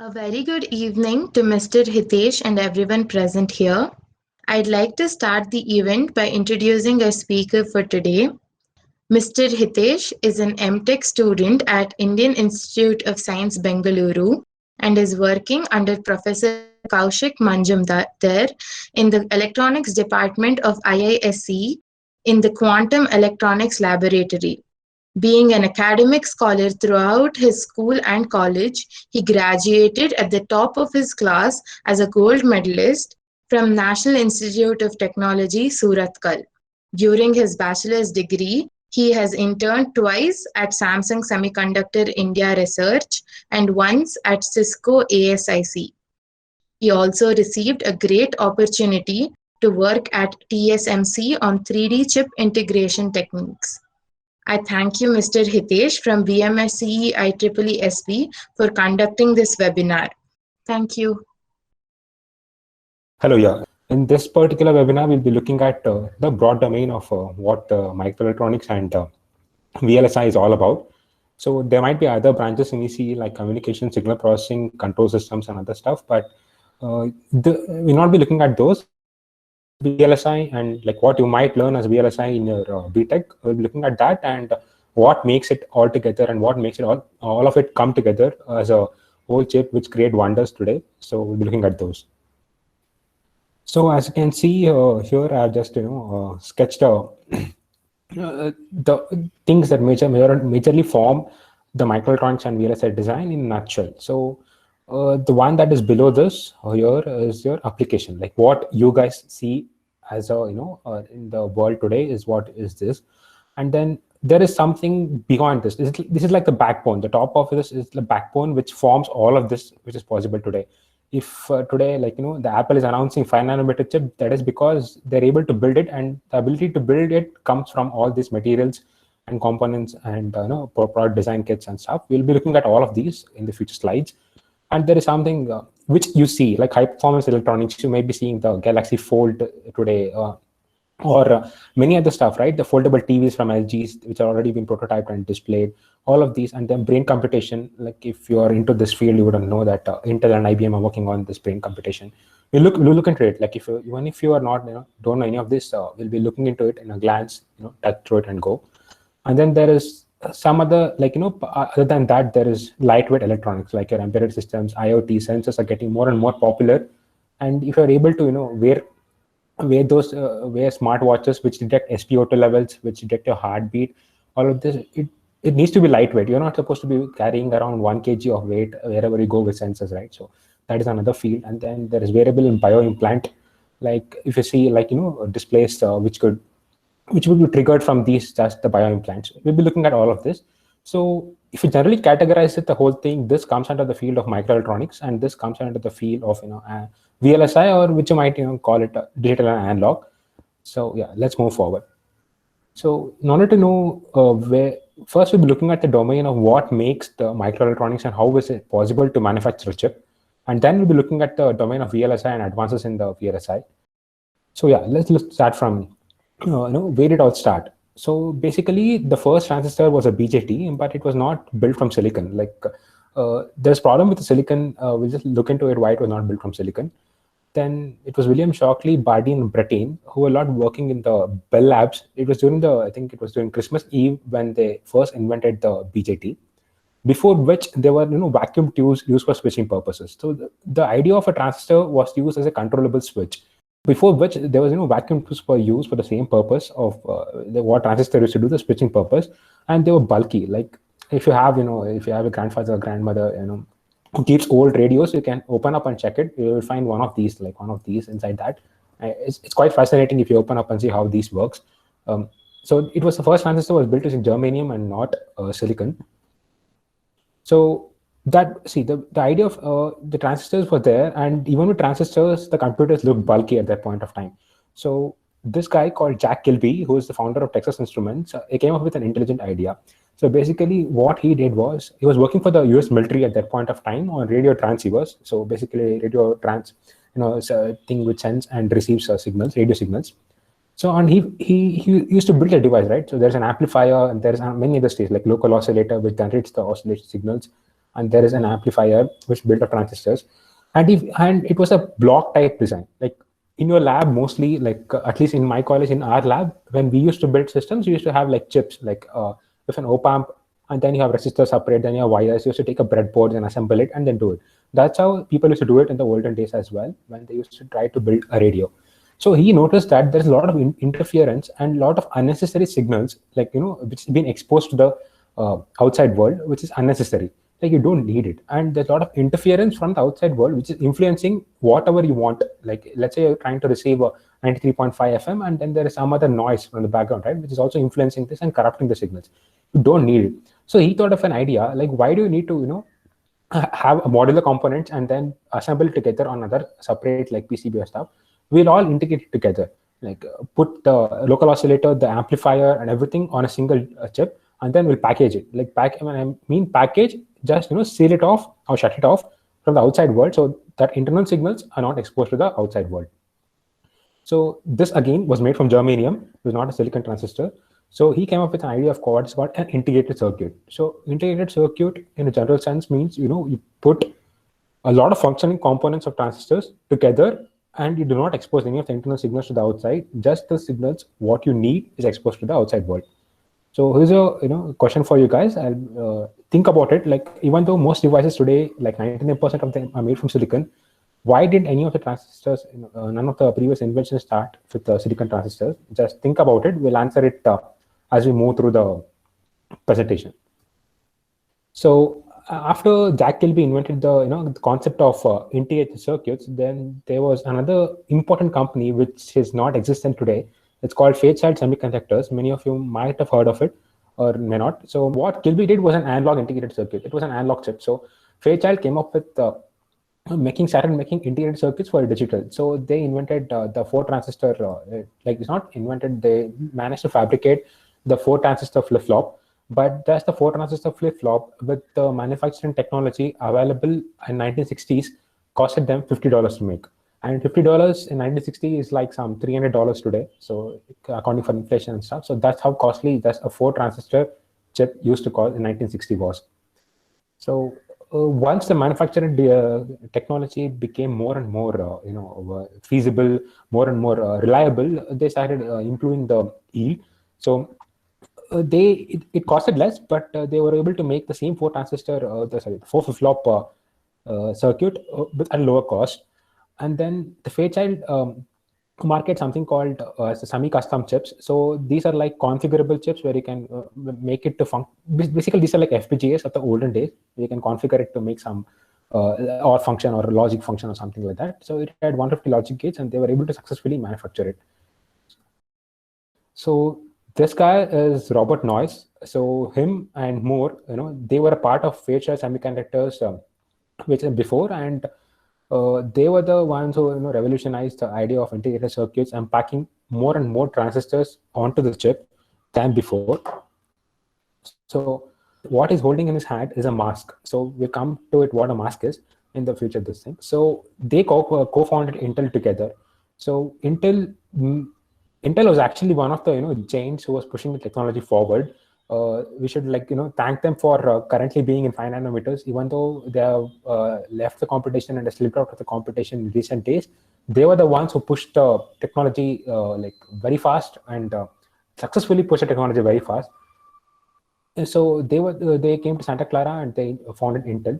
A very good evening to Mr. Hitesh and everyone present here. I'd like to start the event by introducing our speaker for today. Mr. Hitesh is an MTech student at Indian Institute of Science, Bengaluru, and is working under Professor Kaushik Manjumdar in the Electronics Department of IISc in the Quantum Electronics Laboratory. Being an academic scholar throughout his school and college, he graduated at the top of his class as a gold medalist from National Institute of Technology, Surathkal. During his bachelor's degree, he has interned twice at Samsung Semiconductor India Research and once at Cisco ASIC. He also received a great opportunity to work at TSMC on 3D chip integration techniques. I thank you, Mr. Hitesh from BMSCE IEEE for conducting this webinar. Thank you. Hello, yeah. In this particular webinar, we'll be looking at the broad domain of what microelectronics and VLSI is all about. So there might be other branches in ECE like communication, signal processing, control systems, and other stuff, but we'll not be looking at those. VLSI and like what you might learn as VLSI in your BTech, we'll be looking at that and what makes it all together and what makes it all of it come together as a whole chip which create wonders today. So we'll be looking at those. So as you can see here, I've just sketched the things that majorly form the microelectronics and VLSI design in a nutshell. So the one that is below this here is your application, like what you guys see as a in the world today is what is this, and then there is something beyond this. This is like the backbone. The top of this is the backbone which forms all of this which is possible today. If today, like the Apple is announcing 5 nanometer chip, that is because they're able to build it, and the ability to build it comes from all these materials and components and product design kits and stuff. We'll be looking at all of these in the future slides. And there is something which you see, like high performance electronics. You may be seeing the Galaxy Fold today, or many other stuff, right? The foldable TVs from LG's, which are already been prototyped and displayed. All of these, and then brain computation. Like if you are into this field, you wouldn't know that Intel and IBM are working on this brain computation. We look into it. Like even if you are not, don't know any of this, we'll be looking into it in a glance. Touch through it and go. And then there is some other, other than that, there is lightweight electronics, like your embedded systems, IoT sensors are getting more and more popular. And if you're able to, wear smartwatches which detect SpO2 levels, which detect your heartbeat, all of this, it needs to be lightweight. You're not supposed to be carrying around 1 kg of weight wherever you go with sensors, right? So that is another field. And then there is wearable and bioimplant, like if you see, displays which will be triggered from these, just the bioimplants. We'll be looking at all of this. So if you generally categorize it, the whole thing, this comes under the field of microelectronics, and this comes under the field of VLSI, or which you might call it digital and analog. So yeah, let's move forward. So in order to know first we'll be looking at the domain of what makes the microelectronics and how is it possible to manufacture a chip, and then we'll be looking at the domain of VLSI and advances in the VLSI. So yeah, let's start from where did it all start? So basically, the first transistor was a BJT, but it was not built from silicon. Like there's problem with the silicon. We'll just look into it why it was not built from silicon. Then it was William Shockley, Bardeen, and Brattain who were a lot working in the Bell Labs. It was during I think it was during Christmas Eve when they first invented the BJT. Before which there were vacuum tubes used for switching purposes. So the idea of a transistor was used as a controllable switch. Before which there was vacuum tubes for use for the same purpose of what transistor used to do, the switching purpose, and they were bulky. Like if you have if you have a grandfather or grandmother who keeps old radios, you can open up and check it. You will find one of these inside that. It's quite fascinating if you open up and see how these works. So it was the first transistor was built using germanium and not silicon. So the idea of the transistors were there, and even with transistors, the computers looked bulky at that point of time. So this guy called Jack Kilby, who is the founder of Texas Instruments, he came up with an intelligent idea. So basically what he did was, he was working for the US military at that point of time on radio transceivers. So basically it's a thing which sends and receives radio signals. So and he used to build a device, right? So there's an amplifier and there's many other stages like local oscillator which generates the oscillation signals. and there is an amplifier which built up transistors, and it was a block type design. Like in your lab, mostly, like at least in my college, in our lab, when we used to build systems, we used to have like chips, like with an op amp, and then you have resistors separate, then you have wires. You used to take a breadboard and assemble it and then do it. That's how people used to do it in the olden days as well, when they used to try to build a radio. So he noticed that there's a lot of interference and a lot of unnecessary signals, like, which has been exposed to the outside world, which is unnecessary. Like, you don't need it. And there's a lot of interference from the outside world, which is influencing whatever you want. Like, let's say you're trying to receive a 93.5 FM, and then there is some other noise from the background, right, which is also influencing this and corrupting the signals. You don't need it. So he thought of an idea, like, why do you need to, have a modular components and then assemble it together on other separate, like PCB or stuff? We'll all integrate it together, like put the local oscillator, the amplifier, and everything on a single chip, and then we'll package it. Like when I mean package, just seal it off or shut it off from the outside world, so that internal signals are not exposed to the outside world. So this again was made from germanium. It was not a silicon transistor. So he came up with an idea of what's called an integrated circuit. So integrated circuit, in a general sense, means you put a lot of functioning components of transistors together, and you do not expose any of the internal signals to the outside. Just the signals what you need is exposed to the outside world. So here's a question for you guys. I'll think about it. Like, even though most devices today, like 99% of them are made from silicon, why didn't any of the transistors, none of the previous inventions start with the silicon transistors? Just think about it. We'll answer it as we move through the presentation. So after Jack Kilby invented the concept of integrated circuits, then there was another important company which is not existent today. It's called Fairchild Semiconductors. Many of you might have heard of it or may not. So what Kilby did was an analog integrated circuit. It was an analog chip. So Fairchild came up with started making integrated circuits for digital. So they invented the 4-transistor, like, it's not invented, they managed to fabricate the 4-transistor flip-flop. But that's the 4-transistor flip-flop with the manufacturing technology available in 1960s costed them $50 to make. And $50 in 1960 is like some $300 today. So accounting for inflation and stuff. So that's how costly that's a 4-transistor chip used to cost in 1960 was. So once the manufacturing technology became more and more feasible, more and more reliable, they started improving the yield. So it costed less, but they were able to make the same 4-transistor, 4 flip-flop circuit with a lower cost. And then the Fairchild market something called semi-custom chips. So these are like configurable chips where you can make it to function. Basically, these are like FPGAs of the olden days. You can configure it to make some or function or logic function or something like that. So it had 150 logic gates, and they were able to successfully manufacture it. So this guy is Robert Noyce. So him and Moore, they were a part of Fairchild Semiconductors, which before, and they were the ones who revolutionized the idea of integrated circuits and packing more and more transistors onto the chip than before. So what he's holding in his hand is a mask. So we'll come to it what a mask is in the future. This thing. So they co-founded Intel together. So Intel was actually one of the giants who was pushing the technology forward. We should thank them for currently being in 5 nanometers, even though they have left the competition and slipped out of the competition in recent days. They were the ones who pushed the technology very fast and successfully pushed the technology very fast. And so they came to Santa Clara and they founded Intel.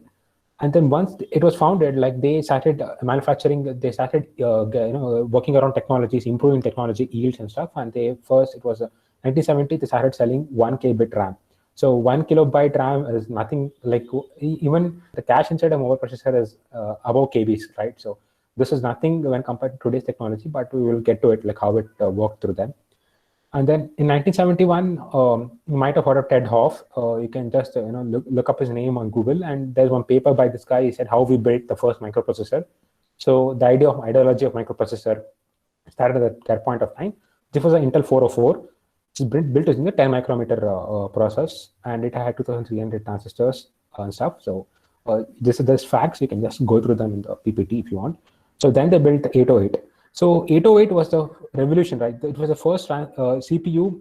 And then once it was founded, like, they started manufacturing, they started working around technologies, improving technology, yields and stuff. And it was 1970, they started selling 1 kbit RAM. So 1 kilobyte RAM is nothing, like, even the cache inside a mobile processor is above KBs, right? So this is nothing when compared to today's technology, but we will get to it, like how it worked through them. And then in 1971, you might have heard of Ted Hoff. You can just look up his name on Google, and there's one paper by this guy. He said how we built the first microprocessor. So the ideology of microprocessor started at that point of time. This was an Intel 404. It's built using a 10 micrometer process, and it had 2,300 transistors and stuff. So there's facts. You can just go through them in the PPT if you want. So then they built the 808. So 808 was the revolution, right? It was the first CPU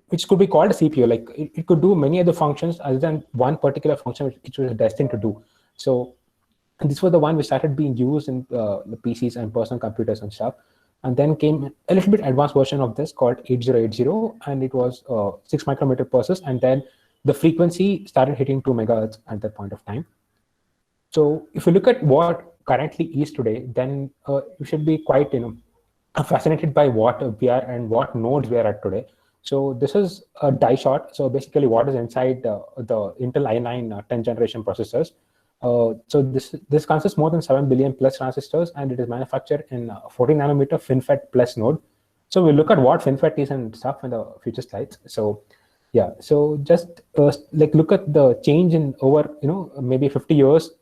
which could be called a CPU. Like it could do many other functions other than one particular function which was destined to do. So and this was the one which started being used in the PCs and personal computers and stuff. And then came a little bit advanced version of this called 8080, and it was 6 micrometer pulses. And then the frequency started hitting 2 megahertz at that point of time. So if you look at what currently is today, then you should be quite fascinated by what we are and what nodes we are at today. So this is a die shot. So basically, what is inside the Intel i9 10th generation processors. So this consists more than 7 billion plus transistors, and it is manufactured in 14 nanometer FinFET plus node. So we'll look at what FinFET is and stuff in the future slides. So yeah, so just like look at the change in over maybe 50 years.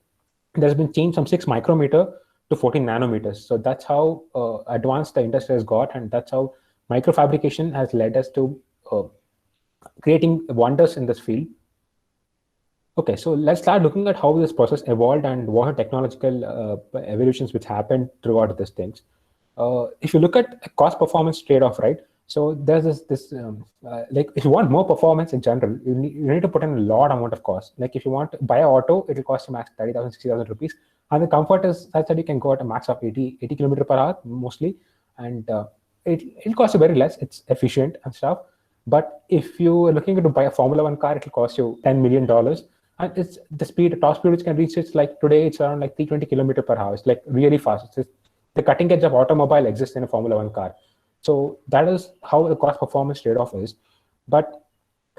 There's been change from 6 micrometer to 14 nanometers. So that's how advanced the industry has got, and that's how microfabrication has led us to creating wonders in this field. Okay, so let's start looking at how this process evolved and what are technological evolutions which happened throughout these things. If you look at cost performance trade-off, right? So there's this like if you want more performance in general, you need to put in a lot amount of cost. Like if you want to buy an auto, it will cost you max 30,000, 60,000 rupees. And the comfort is such that you can go at a max of 80 kilometers per hour mostly. And it'll cost you very less. It's efficient and stuff. But if you're looking to buy a Formula One car, it'll cost you $10 million. And it's the top speed which can reach, it's like today it's around like 320 kilometers per hour. It's like really fast. It's the cutting edge of automobile exists in a Formula One car. So that is how the cost performance trade-off is. But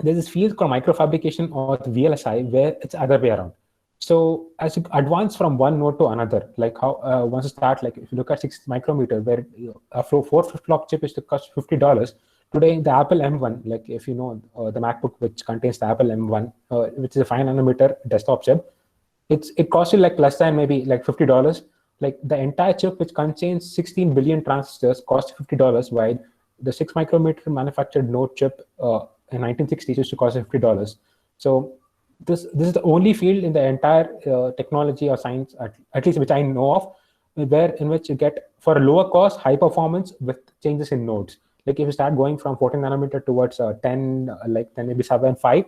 there's this field called microfabrication or the VLSI where it's other way around. So as you advance from one node to another, like how once you start, like if you look at 6 micrometer, where a 4 flip-flop chip is to cost $50. Today, the Apple M1, like if you know the MacBook which contains the Apple M1, which is a 5 nanometer desktop chip, it costs you like less than maybe like $50. Like the entire chip which contains 16 billion transistors costs $50, while the 6 micrometer manufactured node chip in 1960s used to cost $50. So this is the only field in the entire technology or science, at least which I know of, in which you get for a lower cost, high performance with changes in nodes. Like if you start going from 14 nanometer towards 10, like then maybe 7, 5,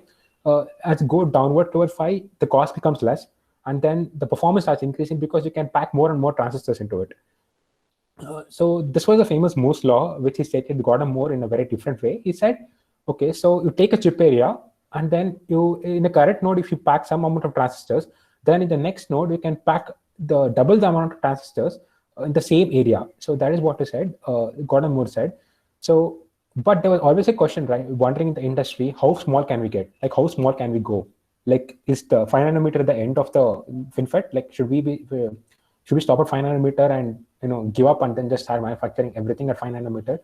as you go downward towards 5, the cost becomes less. And then the performance starts increasing because you can pack more and more transistors into it. So this was a famous Moore's law, which he stated Gordon Moore in a very different way. He said, okay, so you take a chip area, and then you, in the current node, if you pack some amount of transistors, then in the next node, you can pack double the amount of transistors in the same area. So that is what he said, Gordon Moore said. So, but there was always a question, right? Wondering in the industry, how small can we get? Like, how small can we go? Like, is the 5 nanometer the end of the FinFET? Like, should we stop at 5 nanometer and give up and then just start manufacturing everything at 5 nanometer?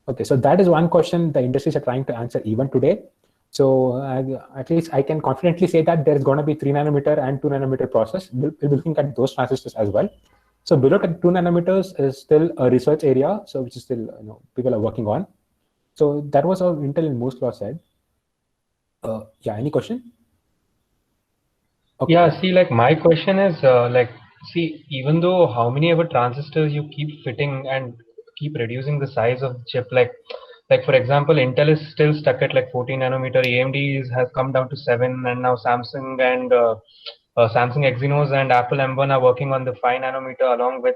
Okay, so that is one question the industries are trying to answer even today. So at least I can confidently say that there is going to be 3 nanometer and 2 nanometer process. We'll be looking at those transistors as well. So below 2 nanometers is still a research area, so which is still people are working on. So that was how Intel and Moore's law said. Yeah, any question? Okay. Yeah, see, like my question is see, even though how many ever transistors you keep fitting and keep reducing the size of the chip, like for example, Intel is still stuck at like 14 nanometer, AMD has come down to 7, and now Samsung and Samsung Exynos and Apple M1 are working on the 5 nanometer along with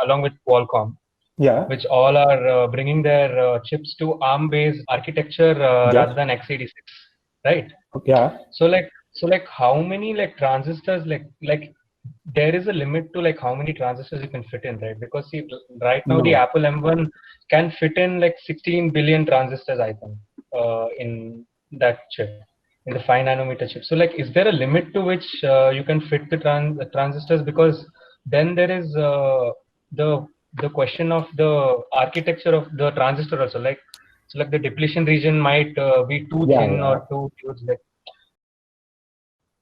along with Qualcomm. Yeah. Which all are bringing their chips to ARM-based architecture rather than x86, right? Yeah. So like how many like transistors like there is a limit to like how many transistors you can fit in, right? Because see, right now the Apple M1 can fit in like 16 billion transistors, I think, in that chip, in the 5 nanometer chip. So like, is there a limit to which you can fit the transistors? Because then there is the question of the architecture of the transistor also. Like, so like the depletion region might be too thin or too huge. Like,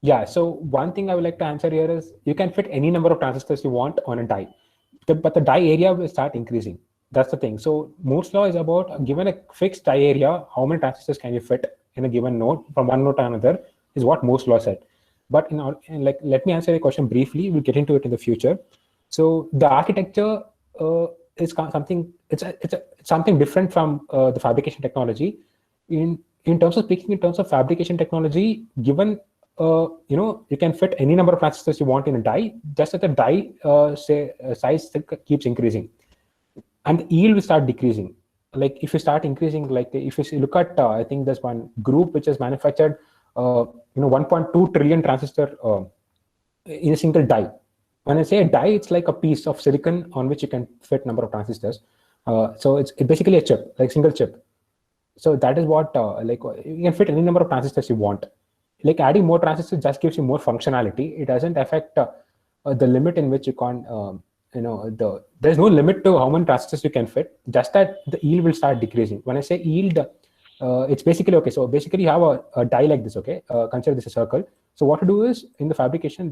yeah, so one thing I would like to answer here is you can fit any number of transistors you want on a die, but the die area will start increasing. That's the thing. So Moore's law is about, given a fixed die area, how many transistors can you fit in a given node from one node to another is what Moore's law said. But let me answer your question briefly. We'll get into it in the future. So the architecture is something, it's something different from the fabrication technology. in terms of speaking, in terms of fabrication technology, given you can fit any number of transistors you want in a die, just that the die size keeps increasing, and the yield will start decreasing. Like if you start increasing, like if you look at, I think there's one group which has manufactured 1.2 trillion transistor in a single die. When I say a die, it's like a piece of silicon on which you can fit number of transistors. So it's basically a chip, like single chip. So that is what you can fit any number of transistors you want. Like adding more transistors just gives you more functionality. It doesn't affect the limit in which you can there's no limit to how many transistors you can fit, just that the yield will start decreasing. When I say yield, it's basically, okay, so basically you have a die like this, okay, consider this a circle. So what to do is, in the fabrication,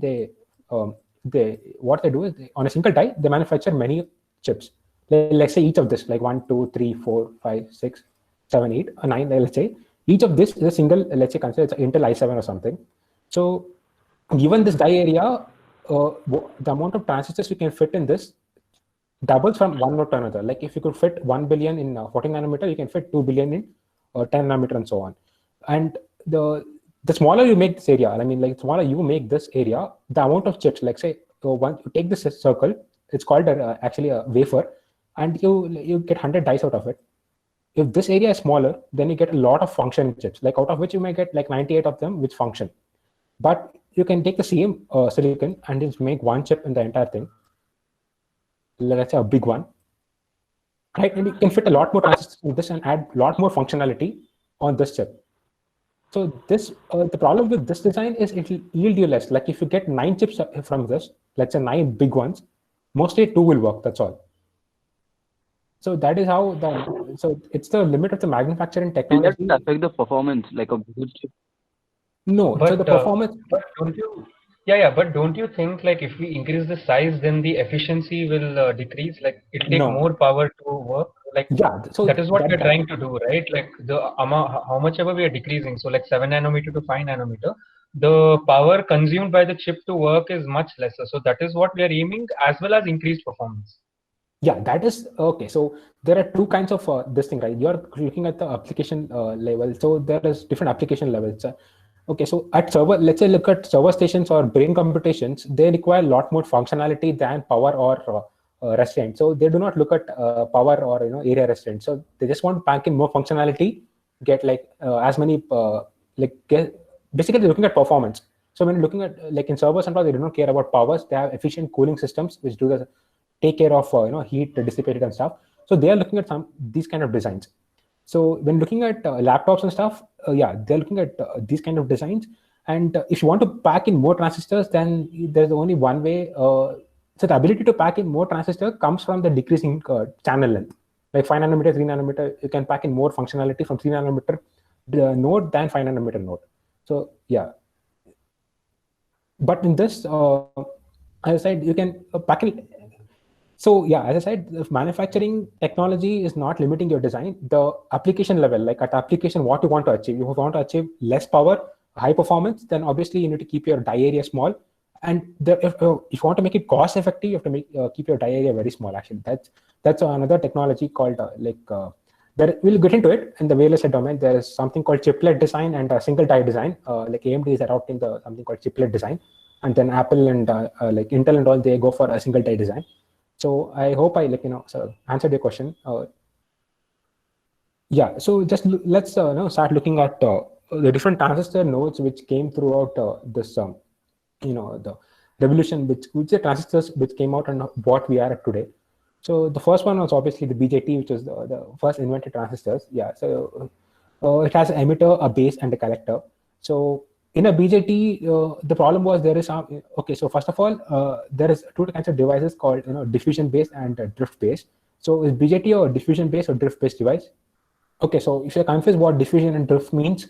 on a single die, they manufacture many chips. Let's say each of this, like 1, 2, 3, 4, 5, 6, 7, 8, 9, let's say, each of this is a single, let's say consider it's Intel i7 or something. So given this die area, the amount of transistors you can fit in this doubles from one node to another. Like if you could fit 1 billion in 14 nanometer, you can fit 2 billion in 10 nanometer and so on. And the smaller you make this area, I mean, like the smaller you make this area, the amount of chips, like say, you take this circle, it's called actually a wafer, and you get 100 dice out of it. If this area is smaller, then you get a lot of functioning chips, like out of which you may get like 98 of them which function. But you can take the same silicon and just make one chip in the entire thing. Let's say a big one, right? And you can fit a lot more transistors in this and add a lot more functionality on this chip. So this the problem with this design is it will yield you less. Like if you get 9 chips from this, let's say 9 big ones, mostly 2 will work. That's all. So that is how so it's the limit of the manufacturing technology. It doesn't affect the performance like a good chip. No, But so the performance. But don't you think, like, if we increase the size, then the efficiency will decrease? Like it'll take more power to work. Like so that is what we're trying to do, right? Like the amount, how much ever we are decreasing. So like 7 nanometer to 5 nanometer, the power consumed by the chip to work is much lesser. So that is what we are aiming, as well as increased performance. Yeah, that is okay. So there are two kinds of this thing, right? You're looking at the application level. So there is different application levels. Okay, so at server, let's say look at server stations or brain computations, they require a lot more functionality than power or restraint. So they do not look at power or area restraint. So they just want to pack in more functionality, get like as many basically they're looking at performance. So when looking at like in servers and all, they do not care about powers. They have efficient cooling systems which do take care of heat dissipated and stuff. So they are looking at these kind of designs. So when looking at laptops and stuff, they're looking at these kind of designs. And if you want to pack in more transistors, then there's only one way. So the ability to pack in more transistor comes from the decreasing channel length. Like 5 nanometer, 3 nanometer, you can pack in more functionality from 3 nanometer node than 5 nanometer node. So yeah. But in this, as I said, you can pack in. So yeah, as I said, the manufacturing technology is not limiting your design. The application level, like at application, what you want to achieve. If you want to achieve less power, high performance, then obviously you need to keep your die area small. And if you want to make it cost effective, you have to keep your die area very small. Actually, that's another technology called we'll get into it in the wireless domain. There is something called chiplet design and a single die design. Like AMD is adopting something called chiplet design, and then Apple and like Intel and all, they go for a single die design. So I hope I answered your question. Yeah, so just let's start looking at the different transistor nodes which came throughout this the revolution, which the transistors which came out and what we are at today. So the first one was obviously the BJT, which was the first invented transistors. Yeah, so it has an emitter, a base, and a collector. So in a BJT, the problem was there is some. Okay, so first of all, there is two kinds of devices called diffusion-based and drift-based. So is BJT or diffusion-based or drift-based device? Okay, so if you're confused what diffusion and drift means,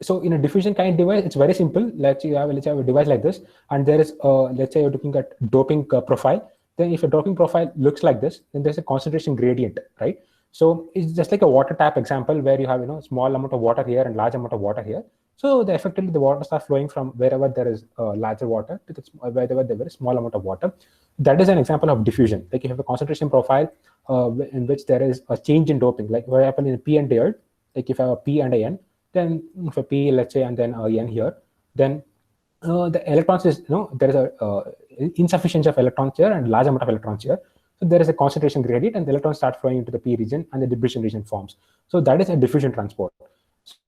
so in a diffusion kind of device, it's very simple. Let's have a device like this, and there is let's say you're looking at doping profile. Then if a doping profile looks like this, then there's a concentration gradient, right? So it's just like a water tap example where you have small amount of water here and large amount of water here. So effectively the water starts flowing from wherever there is larger water to wherever there is small amount of water. That is an example of diffusion. Like you have a concentration profile in which there is a change in doping, like what happened in p-end diode. Like if I have a P and a N, then for P, let's say, and then a N here, then the electrons is, there is a insufficiency of electrons here and large amount of electrons here. So there is a concentration gradient, and the electrons start flowing into the P region, and the depletion region forms. So that is a diffusion transport.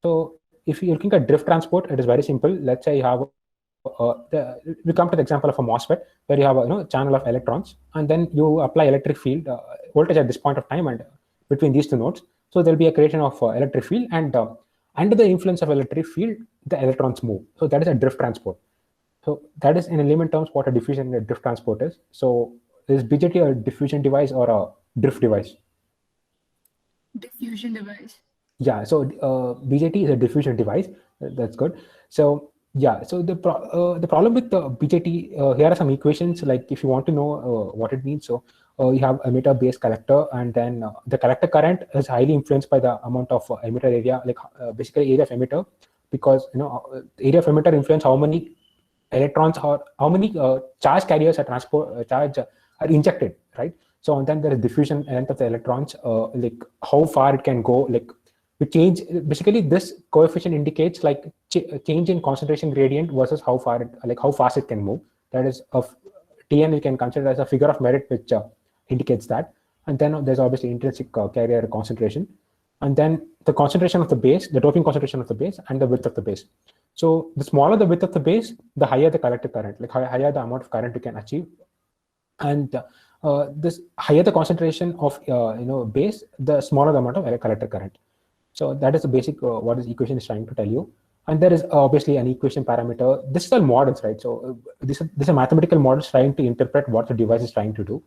So if you're looking at drift transport, it is very simple. Let's say you have we come to the example of a MOSFET, where you have a channel of electrons, and then you apply electric field voltage at this point of time, and between these two nodes. So there'll be a creation of electric field, and under the influence of electric field, the electrons move. So that is a drift transport. So that is, in layman terms, what a diffusion and a drift transport is. So is BJT a diffusion device or a drift device? Diffusion device. Yeah, so BJT is a diffusion device. That's good. So yeah, so the problem with the BJT, here are some equations, like if you want to know what it means. So you have emitter base collector, and then the collector current is highly influenced by the amount of emitter area, like basically area of emitter, because area of emitter influence how many electrons or how many charge carriers are injected, right? So and then there is diffusion length of the electrons, like how far it can go, like to change. Basically, this coefficient indicates like change in concentration gradient versus how far how fast it can move. That is of Tn, you can consider as a figure of merit, which indicates that. And then there's obviously intrinsic carrier concentration, and then the concentration of the base, the doping concentration of the base, and the width of the base. So the smaller the width of the base, the higher the collector current, like higher the amount of current you can achieve. And this higher the concentration of base, the smaller the amount of collector current. So that is the basic what this equation is trying to tell you. And there is obviously an equation parameter. This is all models, right? So this is a mathematical model trying to interpret what the device is trying to do.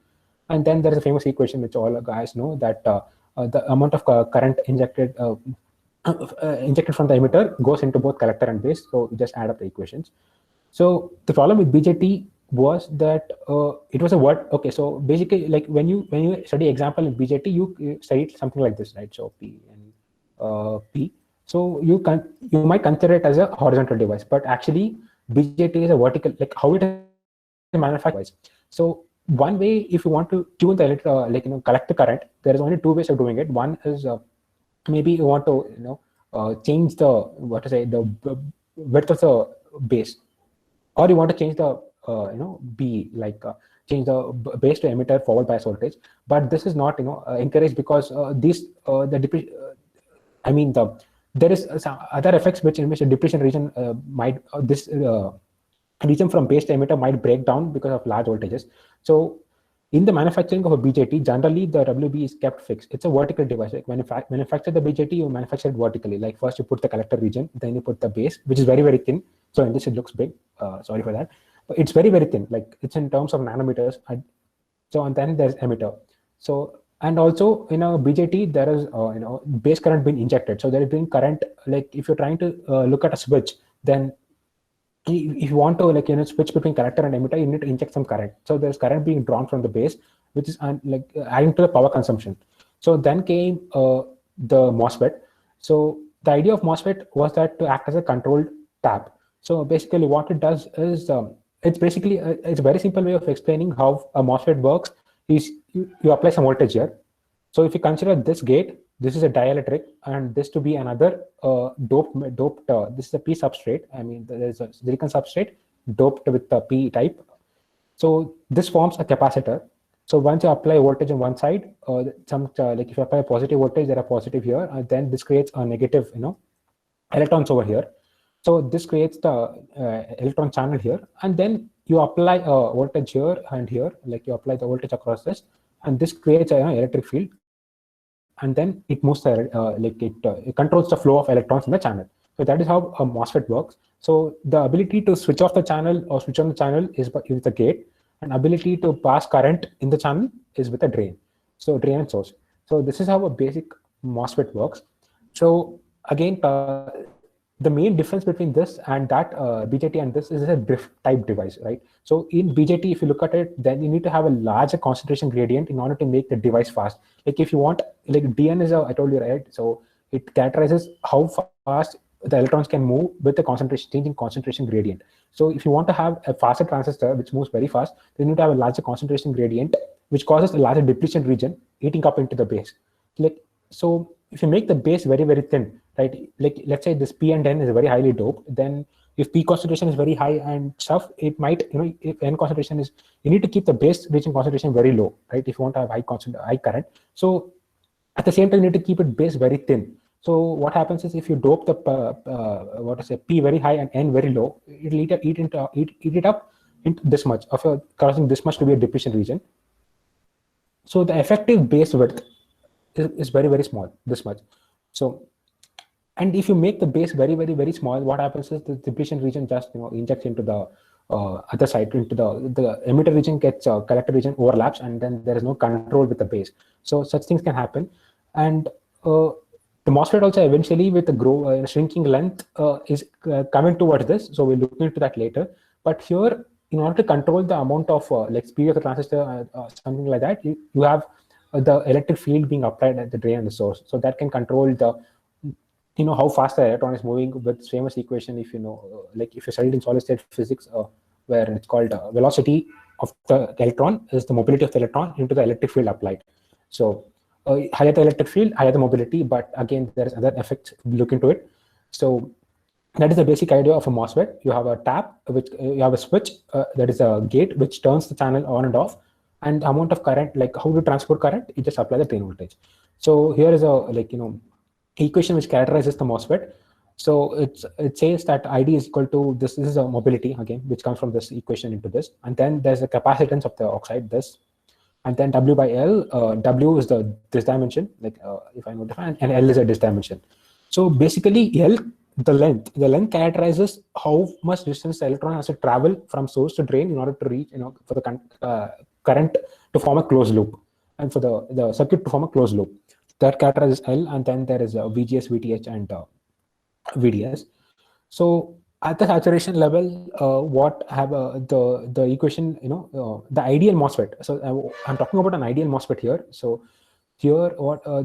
And then there is a famous equation which all guys know, that the amount of current injected from the emitter goes into both collector and base. So you just add up the equations. So the problem with BJT was that it was a word. Okay, so basically, like when you study example in BJT, you study something like this, right? So P and P. So you might consider it as a horizontal device, but actually BJT is a vertical, like how it is manufactured. So one way, if you want to tune the collector current, there is only two ways of doing it. One is maybe you want to change the the width of the base, or you want to change the B, like change the base to emitter forward bias voltage. But this is not encouraged, because there is some other effects in which the depletion region might region from base to emitter might break down because of large voltages. So in the manufacturing of a BJT, generally the WB is kept fixed. It's a vertical device. Like when you manufacture the BJT, you manufacture it vertically. Like first you put the collector region, then you put the base, which is very, very thin. So in this it looks big. Sorry for that. But it's very, very thin. Like it's in terms of nanometers. And then there's emitter. So, and also in a BJT, there is base current being injected. So there is being current. Like if you're trying to look at a switch, then if you want to switch between collector and emitter, you need to inject some current. So there's current being drawn from the base, which is adding to the power consumption. So then came the MOSFET. So the idea of MOSFET was that to act as a controlled tap. So basically what it does is it's a very simple way of explaining how a MOSFET works. Is you apply some voltage here. So if you consider this gate, this is a dielectric, and this to be another doped. This is a P substrate. I mean, there's a silicon substrate doped with the P type. So this forms a capacitor. So once you apply voltage on one side, like if you apply a positive voltage, there are positive here, and then this creates a negative, electrons over here. So this creates the electron channel here, and then you apply a voltage here and here, like you apply the voltage across this, and this creates an electric field. And then it moves it controls the flow of electrons in the channel. So that is how a MOSFET works. So the ability to switch off the channel or switch on the channel is with the gate, and ability to pass current in the channel is with a drain. So drain and source. So this is how a basic MOSFET works. So again, the main difference between this and that BJT and this is a drift type device, right? So in BJT, if you look at it, then you need to have a larger concentration gradient in order to make the device fast. Like if you want, like DN is I told you, right? So it characterizes how fast the electrons can move with the concentration, changing concentration gradient. So if you want to have a faster transistor which moves very fast, then you need to have a larger concentration gradient, which causes a larger depletion region eating up into the base. So if you make the base very, very thin, right? Like let's say this P and N is very highly doped, then if P concentration is very high and stuff, it might, if N concentration is, you need to keep the base region concentration very low, right? If you want to have high current. So at the same time, you need to keep it base very thin. So what happens is if you dope the P very high and N very low, it'll eat it up into this much, causing this much to be a depletion region. So the effective base width is very, very small, this much. So, and if you make the base very, very, very small, what happens is the depletion region just injects into the other side, into the emitter region gets collector region overlaps, and then there is no control with the base. So such things can happen, and the MOSFET also eventually with the shrinking length is coming towards this. So we'll look into that later. But here, in order to control the amount of like speed of the transistor, something like that, you have the electric field being applied at the drain and the source. So that can control the how fast the electron is moving with famous equation. If like if you studied in solid state physics, where it's called velocity of the electron is the mobility of the electron into the electric field applied. So higher the electric field, higher the mobility, but again there is other effects. Look into it. So that is the basic idea of a MOSFET. You have a tap, which you have a switch, that is a gate which turns the channel on and off, and the amount of current, like how to transport current, you just apply the drain voltage. So here is a equation which characterizes the MOSFET. So it says that ID is equal to this. This is a mobility again, which comes from this equation into this, and then there's a capacitance of the oxide, this, and then W by L. W is this dimension, like if I notify, and L is a this dimension. So basically, L, the length characterizes how much distance the electron has to travel from source to drain in order to reach, for the current to form a closed loop, and for the circuit to form a closed loop. That characterizes L, and then there is VGS, VTH, and VDS. So at the saturation level, what have the equation, the ideal MOSFET. So I'm talking about an ideal MOSFET here. So here,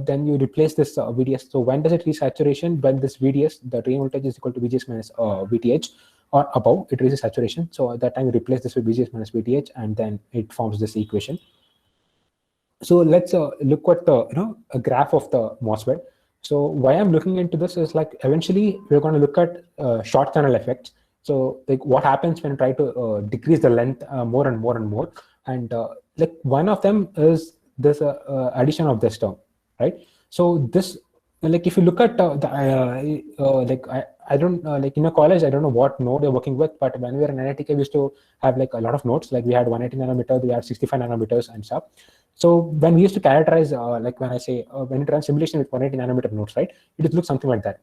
then you replace this VDS. So when does it reach saturation? When this VDS, the drain voltage, is equal to VGS minus VTH, or above, it reaches saturation. So at that time, you replace this with VGS minus VTH, and then it forms this equation. So let's look at the a graph of the MOSFET. So why I'm looking into this is like eventually we're going to look at short channel effects. So like what happens when you try to decrease the length more and more and more, and like one of them is this addition of this term, right? So this, like if you look at like I don't like in a college, I don't know what node you're working with, but when we were in NITK, we used to have like a lot of nodes. Like we had 180 nanometer, we had 65 nanometers and stuff. So when we used to characterize, like when I say when you run simulation with 180 nanometer nodes, right, it looks something like that.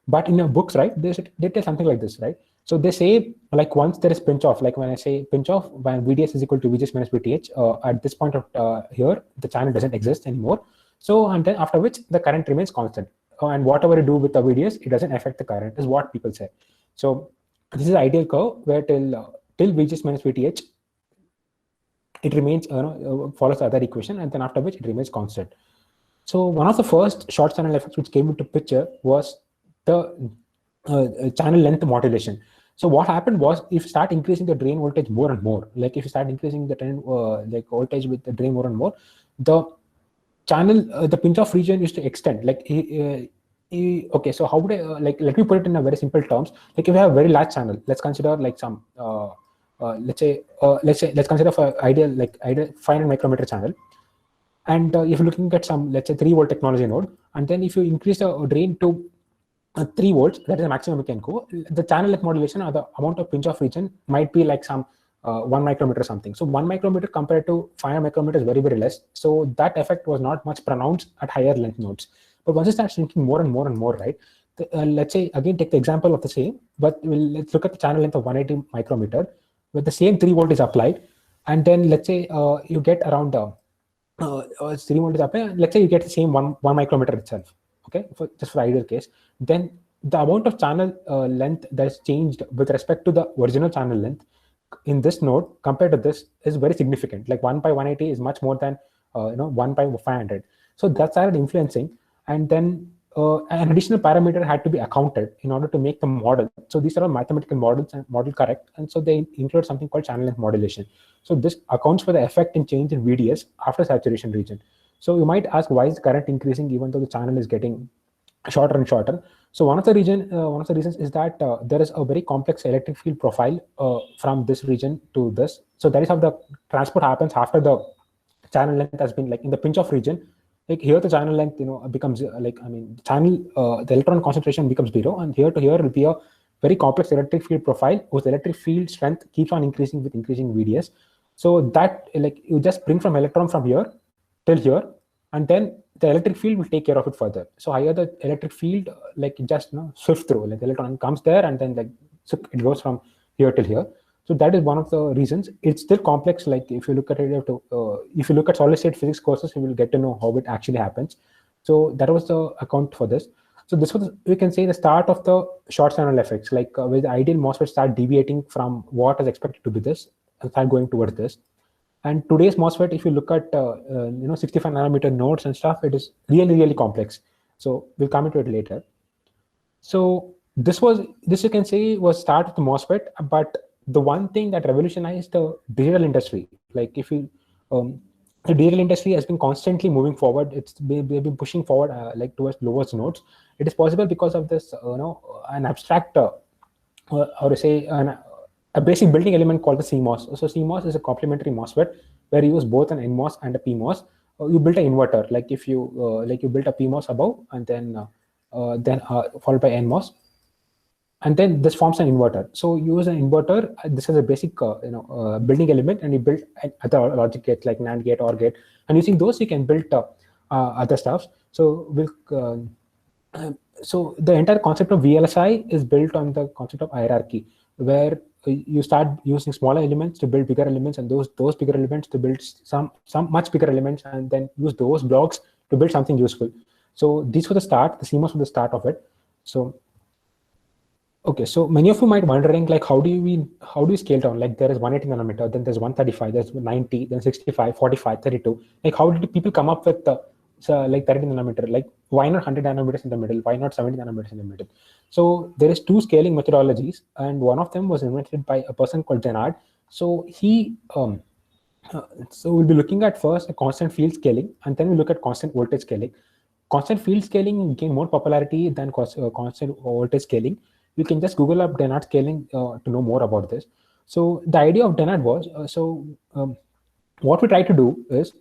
But in your books, right, they tell something like this, right? So they say like once there is pinch off, like when I say pinch off, when VDS is equal to VGS minus VTH, at this point of here, the channel doesn't exist anymore. So and then after which the current remains constant, and whatever you do with the VDS, it doesn't affect the current, is what people say. So this is the ideal curve where till VGS minus VTH, it remains, follows the other equation, and then after which it remains constant. So one of the first short channel effects which came into picture was the channel length modulation. So what happened was, if you start increasing the drain voltage more and more, like if you start increasing the drain like voltage with the drain more and more, the channel, the pinch off region used to extend. Like okay, so how would I like, let me put it in a very simple terms. Like if you have a very large channel, let's consider like some let's consider for ideal 500 micrometer channel, and if you're looking at some, let's say 3 volt technology node, and then if you increase the drain to 3 volts, that is the maximum you can go, the channel length modulation or the amount of pinch off region might be like some 1 micrometer or something. So 1 micrometer compared to 500 micrometer is very, very less. So that effect was not much pronounced at higher length nodes. But once you start shrinking more and more and more, right, let's say again take the example of the same, but let's look at the channel length of 180 micrometer, with the same 3 volt is applied, and then let's say you get around 3 volt is applied, let's say you get the same 1 micrometer itself, okay, just for ideal case, then the amount of channel length that is changed with respect to the original channel length in this node compared to this is very significant. Like 1 by 180 is much more than 1 by 500. So that started influencing, and then an additional parameter had to be accounted in order to make the model. So these are all mathematical models and model correct, and so they include something called channel length modulation. So this accounts for the effect in change in VDS after saturation region. So you might ask, why is current increasing even though the channel is getting shorter and shorter? So one of the reasons is that there is a very complex electric field profile from this region to this. So that is how the transport happens after the channel length has been, like in the pinch off region. Like here, the channel length becomes the electron concentration becomes 0, and here to here will be a very complex electric field profile whose electric field strength keeps on increasing with increasing VDS. So that, like, you just bring from electron from here till here, and then the electric field will take care of it further. So higher the electric field, like, just swift through, like the electron comes there and then, like, so it goes from here till here. So that is one of the reasons. It's still complex. Like if you look at it, if you look at solid state physics courses, you will get to know how it actually happens. So that was the account for this. So this was, we can say, the start of the short channel effects, like where the ideal MOSFET start deviating from what is expected to be this and start going towards this. And today's MOSFET, if you look at 65 nanometer nodes and stuff, it is really, really complex. So we'll come into it later. So this you can say was start of the MOSFET, but the one thing that revolutionized the digital industry, like if you the digital industry has been constantly moving forward. They've been pushing forward like towards lowest nodes. It is possible because of this an abstract or to say a basic building element called the CMOS. So CMOS is a complementary MOSFET where you use both an NMOS and a PMOS. You build an inverter, like if you you build a PMOS above and then followed by NMOS, and then this forms an inverter. So you use an inverter. This is a basic building element, and you build other logic gates like NAND gate, OR gate, and using those you can build other stuff. So so the entire concept of VLSI is built on the concept of hierarchy, where you start using smaller elements to build bigger elements, and those bigger elements to build some much bigger elements, and then use those blocks to build something useful. So these were the start. The CMOS was the start of it. So okay, so many of you might wondering, like, how do you scale down? Like there is 180 nanometer, then there's 135, there's 90, then 65, 45, 32. Like how did people come up with like 30 nanometer? Like why not 100 nanometers in the middle? Why not 70 nanometers in the middle? So there is two scaling methodologies, and one of them was invented by a person called Dennard. So he so we'll be looking at first a constant field scaling, and then we look at constant voltage scaling. Constant field scaling gained more popularity than constant voltage scaling. You can just Google up Dennard scaling to know more about this. So the idea of Dennard was, what we try to do is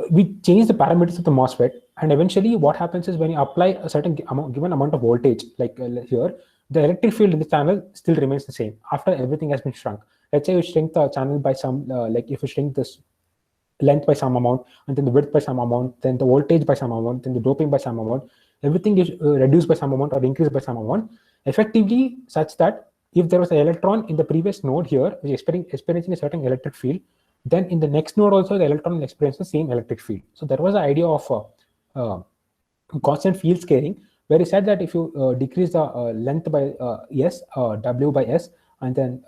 we change the parameters of the MOSFET, and eventually what happens is when you apply a certain given amount of voltage, like here, the electric field in the channel still remains the same after everything has been shrunk. Let's say you shrink the channel by some, like if you shrink this length by some amount, and then the width by some amount, then the voltage by some amount, then the doping by some amount, everything is reduced by some amount or increased by some amount, effectively such that if there was an electron in the previous node here which is experiencing a certain electric field, then in the next node also the electron will experience the same electric field. So there was the idea of constant field scaling, where he said that if you decrease the length by S, W by S, and then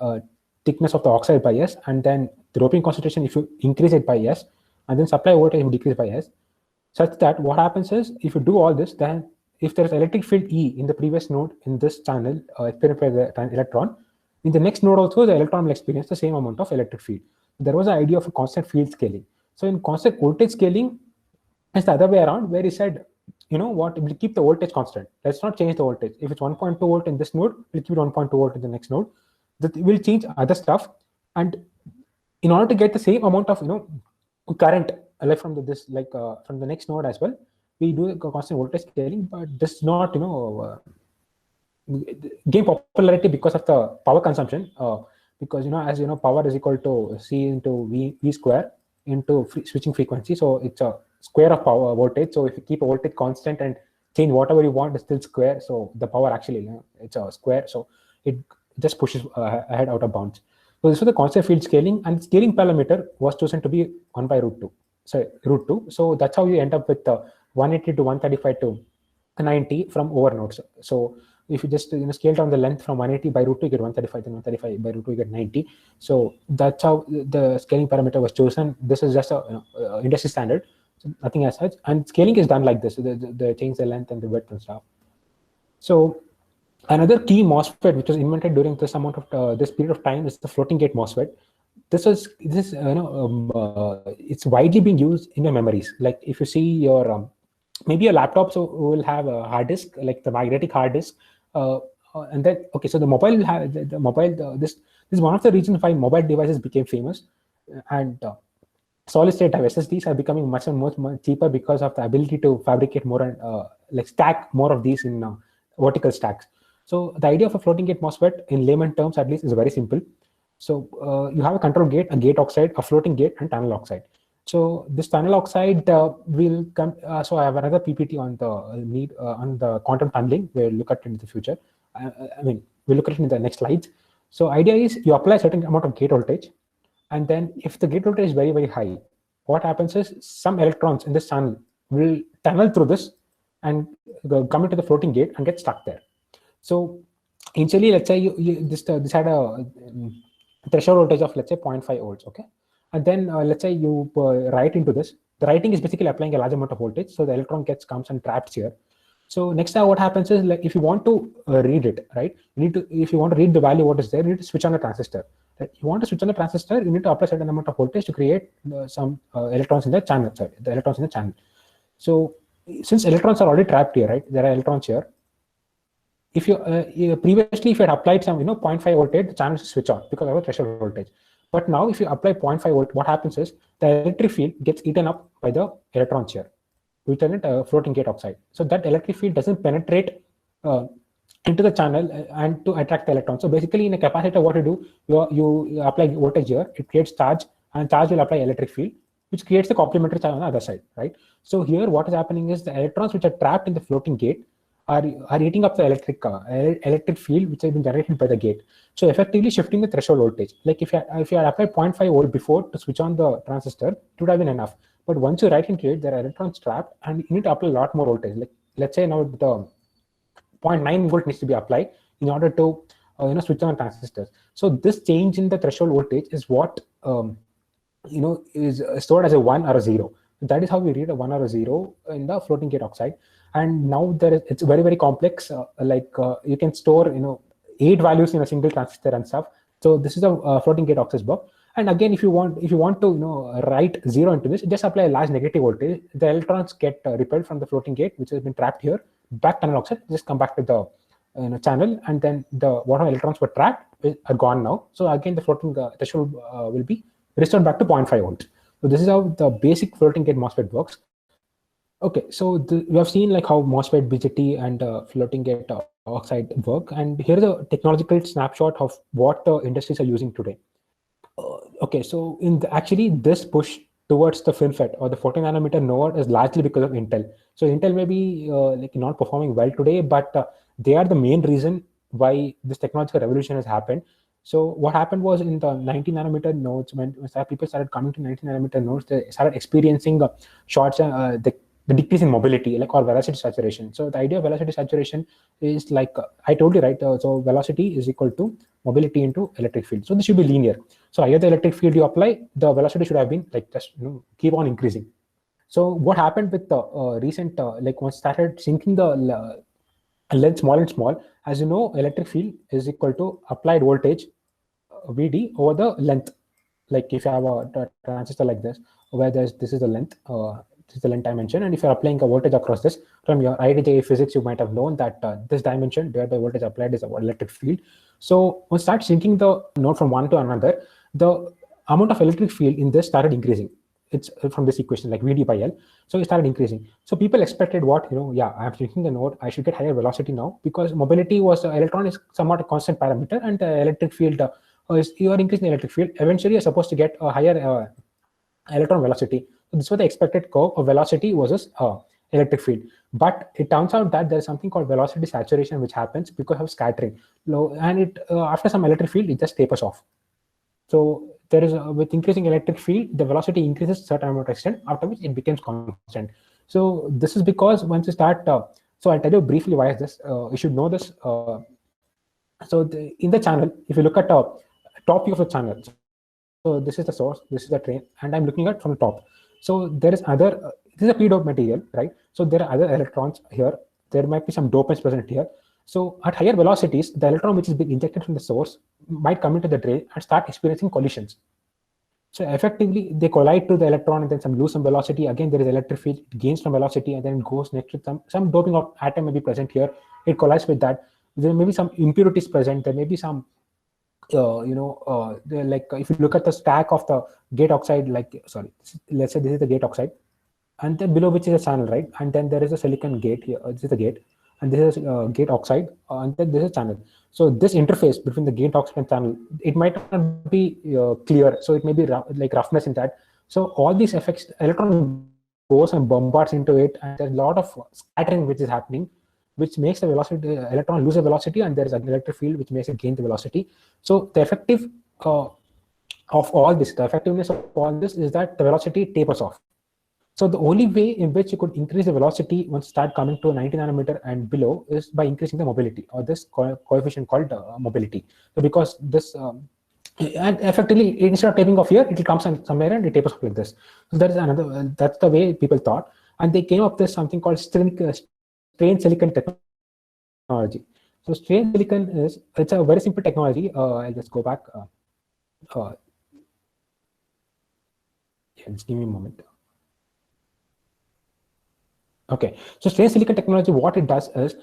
thickness of the oxide by S, and then the doping concentration if you increase it by S, and then supply voltage you decrease by S, such that what happens is if you do all this, then if there is electric field E in the previous node in this channel experienced by the electron, in the next node also the electron will experience the same amount of electric field. There was an idea of a constant field scaling. So in constant voltage scaling, it's the other way around, where he said, you know what, we'll keep the voltage constant. Let's not change the voltage. If it's 1.2 volt in this node, we'll keep it 1.2 volt in the next node. We'll change other stuff, and in order to get the same amount of current like from from the next node as well, we do the constant voltage scaling, but this is not gain popularity because of the power consumption. Because as power is equal to C into V square into switching frequency, so it's a square of power voltage. So if you keep a voltage constant and change whatever you want, it's still square. So the power actually it's a square. So it just pushes ahead out of bounds. So this was the constant field scaling, and scaling parameter was chosen to be 1 by root 2. So root 2. So that's how you end up with 180 to 135 to 90 from over nodes. So if you just scale down the length from 180 by root 2, you get 135, then 135 by root 2, you get 90. So that's how the scaling parameter was chosen. This is just a industry standard, so nothing as such. And scaling is done like this. So they change the length and the width and stuff. So another key MOSFET which was invented during this period of time is the floating gate MOSFET. it's widely being used in your memories. Like if you see your maybe your laptops will have a hard disk, like the magnetic hard disk, and then okay, so the mobile will have the mobile. This is one of the reasons why mobile devices became famous, and solid state drive SSDs are becoming much and much cheaper because of the ability to fabricate more and like stack more of these in vertical stacks. So the idea of a floating gate MOSFET, in layman terms at least, is very simple. So you have a control gate, a gate oxide, a floating gate, and tunnel oxide. So this tunnel oxide will come. So I have another PPT on the need on the quantum tunneling. We'll look at it in the future. I mean, we'll look at it in the next slides. So idea is you apply a certain amount of gate voltage, and then if the gate voltage is very, very high, what happens is some electrons in this channel will tunnel through this and come into the floating gate and get stuck there. So initially, let's say this had a threshold voltage of, let's say, 0.5 volts, okay? And then let's say you write into this. The writing is basically applying a large amount of voltage, so the electron comes and traps here. So next time what happens is, like, if you want to read it, right, you need to, if you want to read the value what is there, you need to switch on the transistor. Right? You want to switch on the transistor, you need to apply a certain amount of voltage to create some electrons in the channel. Sorry, the electrons in the channel. So since electrons are already trapped here, right, there are electrons here. If you previously, if you had applied some 0.5 voltage, the channel is switch off because of the threshold voltage. But now if you apply 0.5 volt, what happens is the electric field gets eaten up by the electrons here. We turn it floating gate oxide. So that electric field doesn't penetrate into the channel and to attract the electrons. So basically in a capacitor, what you do, you apply voltage here, it creates charge, and charge will apply electric field, which creates the complementary charge on the other side, right? So here what is happening is the electrons which are trapped in the floating gate are eating up the electric field which has been generated by the gate. So effectively shifting the threshold voltage. Like if you had applied 0.5 volt before to switch on the transistor, it would have been enough. But once you write into it, there are electrons trapped, and you need to apply a lot more voltage. Like let's say now the 0.9 volt needs to be applied in order to switch on transistors. So this change in the threshold voltage is what is stored as a 1 or a 0. That is how we read a 1 or a 0 in the floating gate oxide. And now it's very, very complex. You can store 8 values in a single transistor and stuff. So this is a floating gate oxide block. And again, if you want to write 0 into this, just apply a large negative voltage. The electrons get repelled from the floating gate, which has been trapped here, back tunnel oxide, just come back to the channel, and then whatever electrons were trapped are gone now. So again, the floating threshold will be restored back to 0.5 volts. So this is how the basic floating gate MOSFET works. Okay, so we have seen like how MOSFET, BJT, and floating gate oxide work, and here is a technological snapshot of what the industries are using today. Okay, so actually this push towards the FinFET or the 14 nanometer node is largely because of Intel. So Intel may be not performing well today, but they are the main reason why this technological revolution has happened. So what happened was in the 19 nanometer nodes, when people started coming to 19 nanometer nodes, they started experiencing shorts, the decrease in mobility, like, or velocity saturation. So the idea of velocity saturation is like I told you, right? So velocity is equal to mobility into electric field. So this should be linear. So higher the electric field you apply, the velocity should have been like just keep on increasing. So what happened with the recent like once started sinking the length small and small, as you know, electric field is equal to applied voltage VD over the length. Like if you have a transistor like this, where this is the length. This is the length dimension, and if you're applying a voltage across this, from your IIT physics, you might have known that this dimension divided by voltage applied is our electric field. So once start sinking the node from one to another, the amount of electric field in this started increasing. It's from this equation, like VD by L. So it started increasing. So people expected what, I'm sinking the node, I should get higher velocity now, because mobility was, electron is somewhat a constant parameter, and the electric field, you are increasing the electric field. Eventually you're supposed to get a higher electron velocity. So this was the expected curve of velocity versus electric field. But it turns out that there is something called velocity saturation, which happens because of scattering. And it after some electric field, it just tapers off. So there is with increasing electric field, the velocity increases a certain amount of extent, after which it becomes constant. So this is because once you start, so I'll tell you briefly why is this. You should know this. So in the channel, if you look at top view of the channel, so this is the source, this is the drain, and I'm looking at from the top. So there is other, this is a p-dope material, right? So there are other electrons here. There might be some dopants present here. So at higher velocities, the electron which is being injected from the source might come into the drain and start experiencing collisions. So effectively, they collide to the electron and then some lose some velocity. Again, there is electric field, it gains some velocity and then it goes next to some doping of atom may be present here. It collides with that. There may be some impurities present. There may be some, like if you look at the stack of the gate oxide, let's say this is the gate oxide, and then below which is a channel, right? And then there is a silicon gate here. This is the gate, and this is gate oxide, and then this is channel. So this interface between the gate oxide and channel, it might not be clear. So it may be like roughness in that. So all these effects, electron goes and bombards into it, and there's a lot of scattering which is happening, which makes the velocity electron lose a velocity, and there is an electric field which makes it gain the velocity. So the effectiveness of all this is that the velocity tapers off. So the only way in which you could increase the velocity once you start coming to a 90 nanometer and below is by increasing the mobility, or this coefficient called mobility. So because this, and effectively instead of tapering off here, it will come somewhere and it tapers off like this. So that is another. That's the way people thought, and they came up with something called strain silicon technology. So strain silicon it's a very simple technology. I'll just go back. Just give me a moment. Okay, so strain silicon technology, what it does is,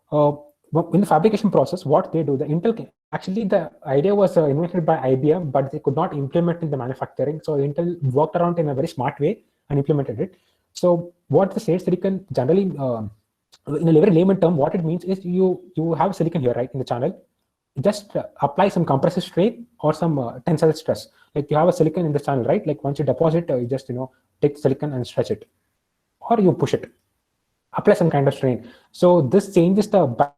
in the fabrication process, what they do, the Intel, actually the idea was invented by IBM, but they could not implement in the manufacturing. So Intel worked around in a very smart way and implemented it. So what the strain silicon generally, in a very layman term, what it means is you have silicon here, right, in the channel. Just apply some compressive strain or some tensile stress. Like you have a silicon in the channel, right? Like once you deposit, you just take silicon and stretch it, or you push it. Apply some kind of strain. So this changes the band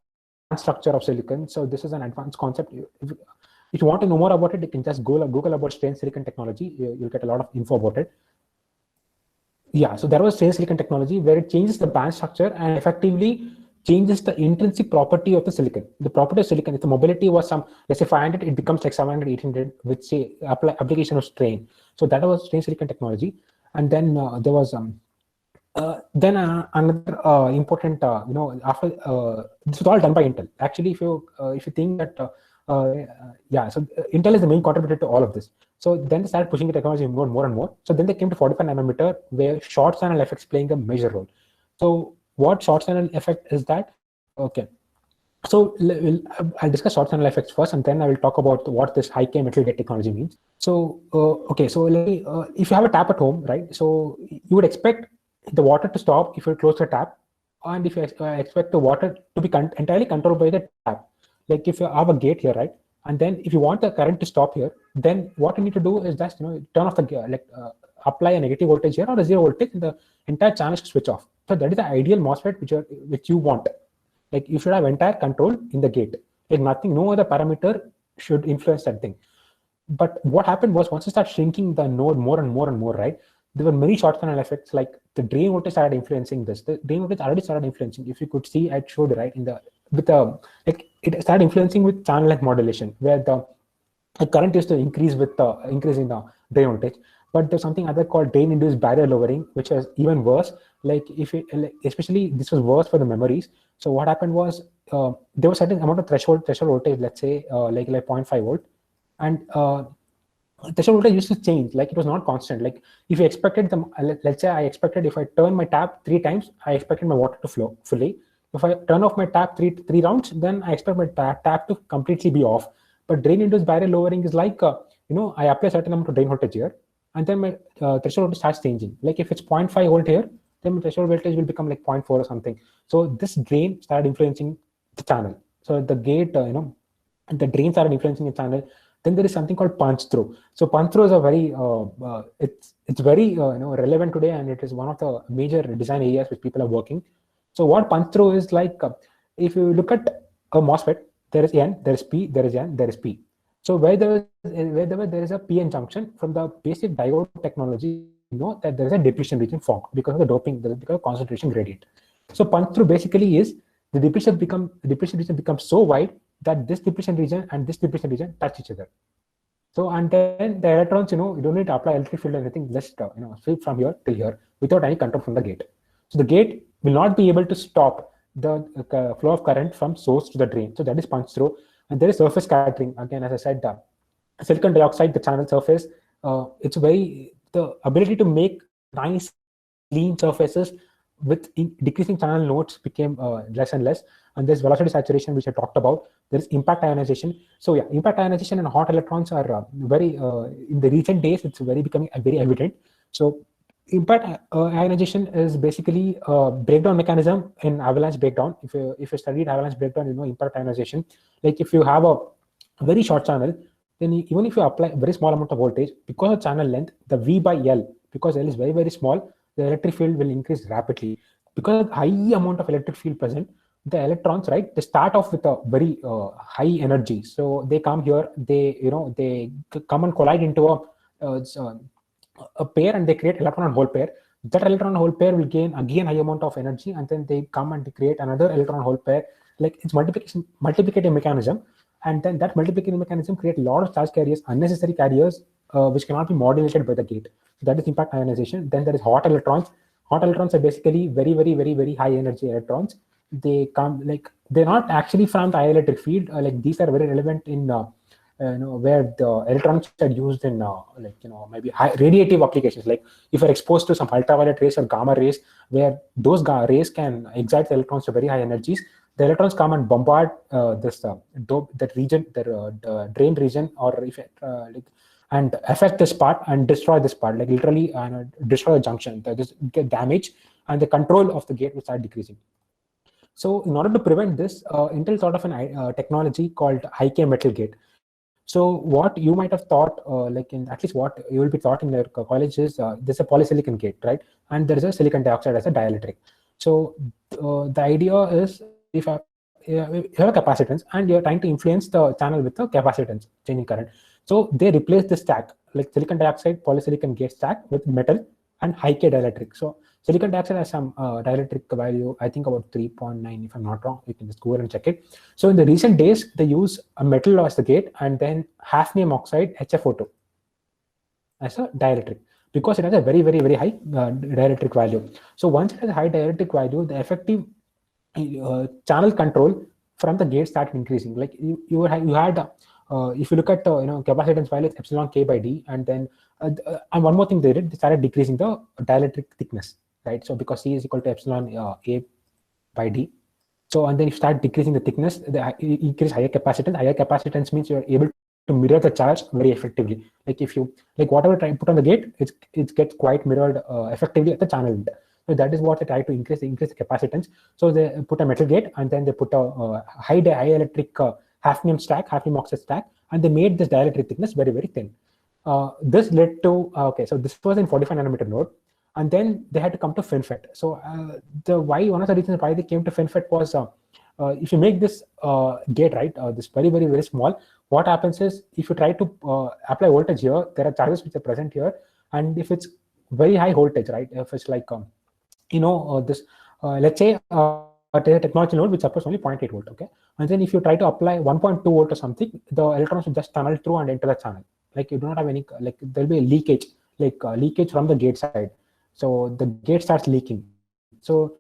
structure of silicon. So this is an advanced concept. If you want to know more about it, you can just Google about strain silicon technology. You'll get a lot of info about it. Yeah, so there was strain silicon technology where it changes the band structure and effectively changes the intrinsic property of the silicon. The property of silicon, if the mobility was some, let's say 500, it becomes like 700, 800 with say application of strain. So that was strain silicon technology. And then there was another important, after this was all done by Intel. Actually, if you think that, so Intel is the main contributor to all of this. So then they started pushing the technology more and more. So then they came to 45 nanometer, where short channel effects playing a major role. So what short channel effect is that? Okay. So I'll discuss short channel effects first, and then I will talk about what this high K metal gate technology means. So, okay, so if you have a tap at home, right? So you would expect the water to stop if you close the tap, and if you expect the water to be entirely controlled by the tap. Like if you have a gate here, right? And then if you want the current to stop here, then what you need to do is just turn off the apply a negative voltage here or a zero voltage, and the entire channel should switch off. So that is the ideal MOSFET which you want. Like you should have entire control in the gate. Like no other parameter should influence that thing. But what happened was, once you start shrinking the node more and more and more, right? There were many short channel effects, like the drain voltage started influencing this. The drain voltage already started influencing. If you could see, I showed right it started influencing with channel length modulation, where the current used to increase with the increase in the drain voltage. But there's something other called drain induced barrier lowering, which was even worse. Like especially this was worse for the memories. So what happened was there was certain amount of threshold voltage, let's say like 0.5 volt, and threshold voltage used to change. Like it was not constant. Like if you expected let's say I expected if I turn my tap 3 times, I expected my water to flow fully. If I turn off my tap three rounds, then I expect my tap to completely be off. But drain induced barrier lowering is like I apply a certain amount of drain voltage here, and then my threshold voltage starts changing. Like if it's 0.5 volt here, then my threshold voltage will become like 0.4 or something. So this drain started influencing the channel. So the gate, the drain started influencing the channel. Then there is something called punch through. So punch through is a very, it's very relevant today, and it is one of the major design areas which people are working. So what punch through is like, if you look at a MOSFET, there is N, there is P, there is N, there is P. So wherever there is a PN junction, from the basic diode technology, that there is a depletion region formed because of the doping, because of concentration gradient. So punch through basically is the depletion region becomes so wide that this depletion region and this depletion region touch each other. So and then the electrons, you don't need to apply electric field or anything, just sweep from here till here without any control from the gate. So the gate will not be able to stop the flow of current from source to the drain. So that is punch through. And there is surface scattering. Again, as I said, silicon dioxide, the channel surface, the ability to make nice clean surfaces with decreasing channel nodes became less and less. And there's velocity saturation, which I talked about. There's impact ionization. So yeah, impact ionization and hot electrons are very in the recent days, it's becoming very evident. So impact ionization is basically a breakdown mechanism in avalanche breakdown. If you studied avalanche breakdown, you know impact ionization. Like if you have a very short channel, then even if you apply a very small amount of voltage, because of channel length, the V by L, because L is very, very small, the electric field will increase rapidly. Because of high amount of electric field present, the electrons, right, they start off with a very high energy. So they come here, they come and collide into a pair, and they create electron hole pair. That electron hole pair will gain again high amount of energy, and then they come and create another electron hole pair. Like it's multiplicative mechanism. And then that multiplication mechanism creates a lot of charge carriers, unnecessary carriers, which cannot be modulated by the gate. So that is impact ionization. Then there is hot electrons. Hot electrons are basically very, very, very, very high energy electrons. They come like they're not actually from the electric field. Like these are very relevant in where the electrons are used in maybe high radiative applications. Like if you're exposed to some ultraviolet rays or gamma rays, where those rays can excite the electrons to very high energies. The electrons come and bombard that region, the drain region, or if and affect this part and destroy this part, like literally destroy the junction. They just get damage, and the control of the gate will start decreasing. So in order to prevent this, Intel thought of an technology called high-K metal gate. So what you might have thought, like in at least what you will be taught in your college is there's a polysilicon gate, right? And there is a silicon dioxide as a dielectric. So the idea is if you have a capacitance and you're trying to influence the channel with the capacitance changing current. So they replace the stack, like silicon dioxide polysilicon gate stack, with metal and high-K dielectric. So silicon dioxide has some dielectric value, I think about 3.9, if I'm not wrong. You can just go ahead and check it. So in the recent days, they use a metal as the gate and then hafnium oxide HFO2 as a dielectric, because it has a very, very, very high dielectric value. So once it has a high dielectric value, the effective channel control from the gate started increasing. Like you had if you look at capacitance value, it's epsilon K by D, and then and one more thing they did, they started decreasing the dielectric thickness, right? So because C is equal to epsilon A by D, so and then you start decreasing the thickness, you increase higher capacitance. Higher capacitance means you're able to mirror the charge very effectively. Like if you whatever try to put on the gate, it gets quite mirrored effectively at the channel end. So that is what they try to increase the capacitance. So they put a metal gate, and then they put a high electric hafnium oxide stack, and they made this dielectric thickness very, very thin. This led to so this was in 45 nanometer node, and then they had to come to FinFET. So one of the reasons why they came to FinFET was if you make this gate, right, this very, very, very small, what happens is if you try to apply voltage here, there are charges which are present here, and if it's very high voltage, right, if it's like this let's say there's a technology node which supports only 0.8 volt, okay, and then if you try to apply 1.2 volt or something, the electrons will just tunnel through and enter the channel. Like you do not have any, like there'll be a leakage, leakage from the gate side. So the gate starts leaking. So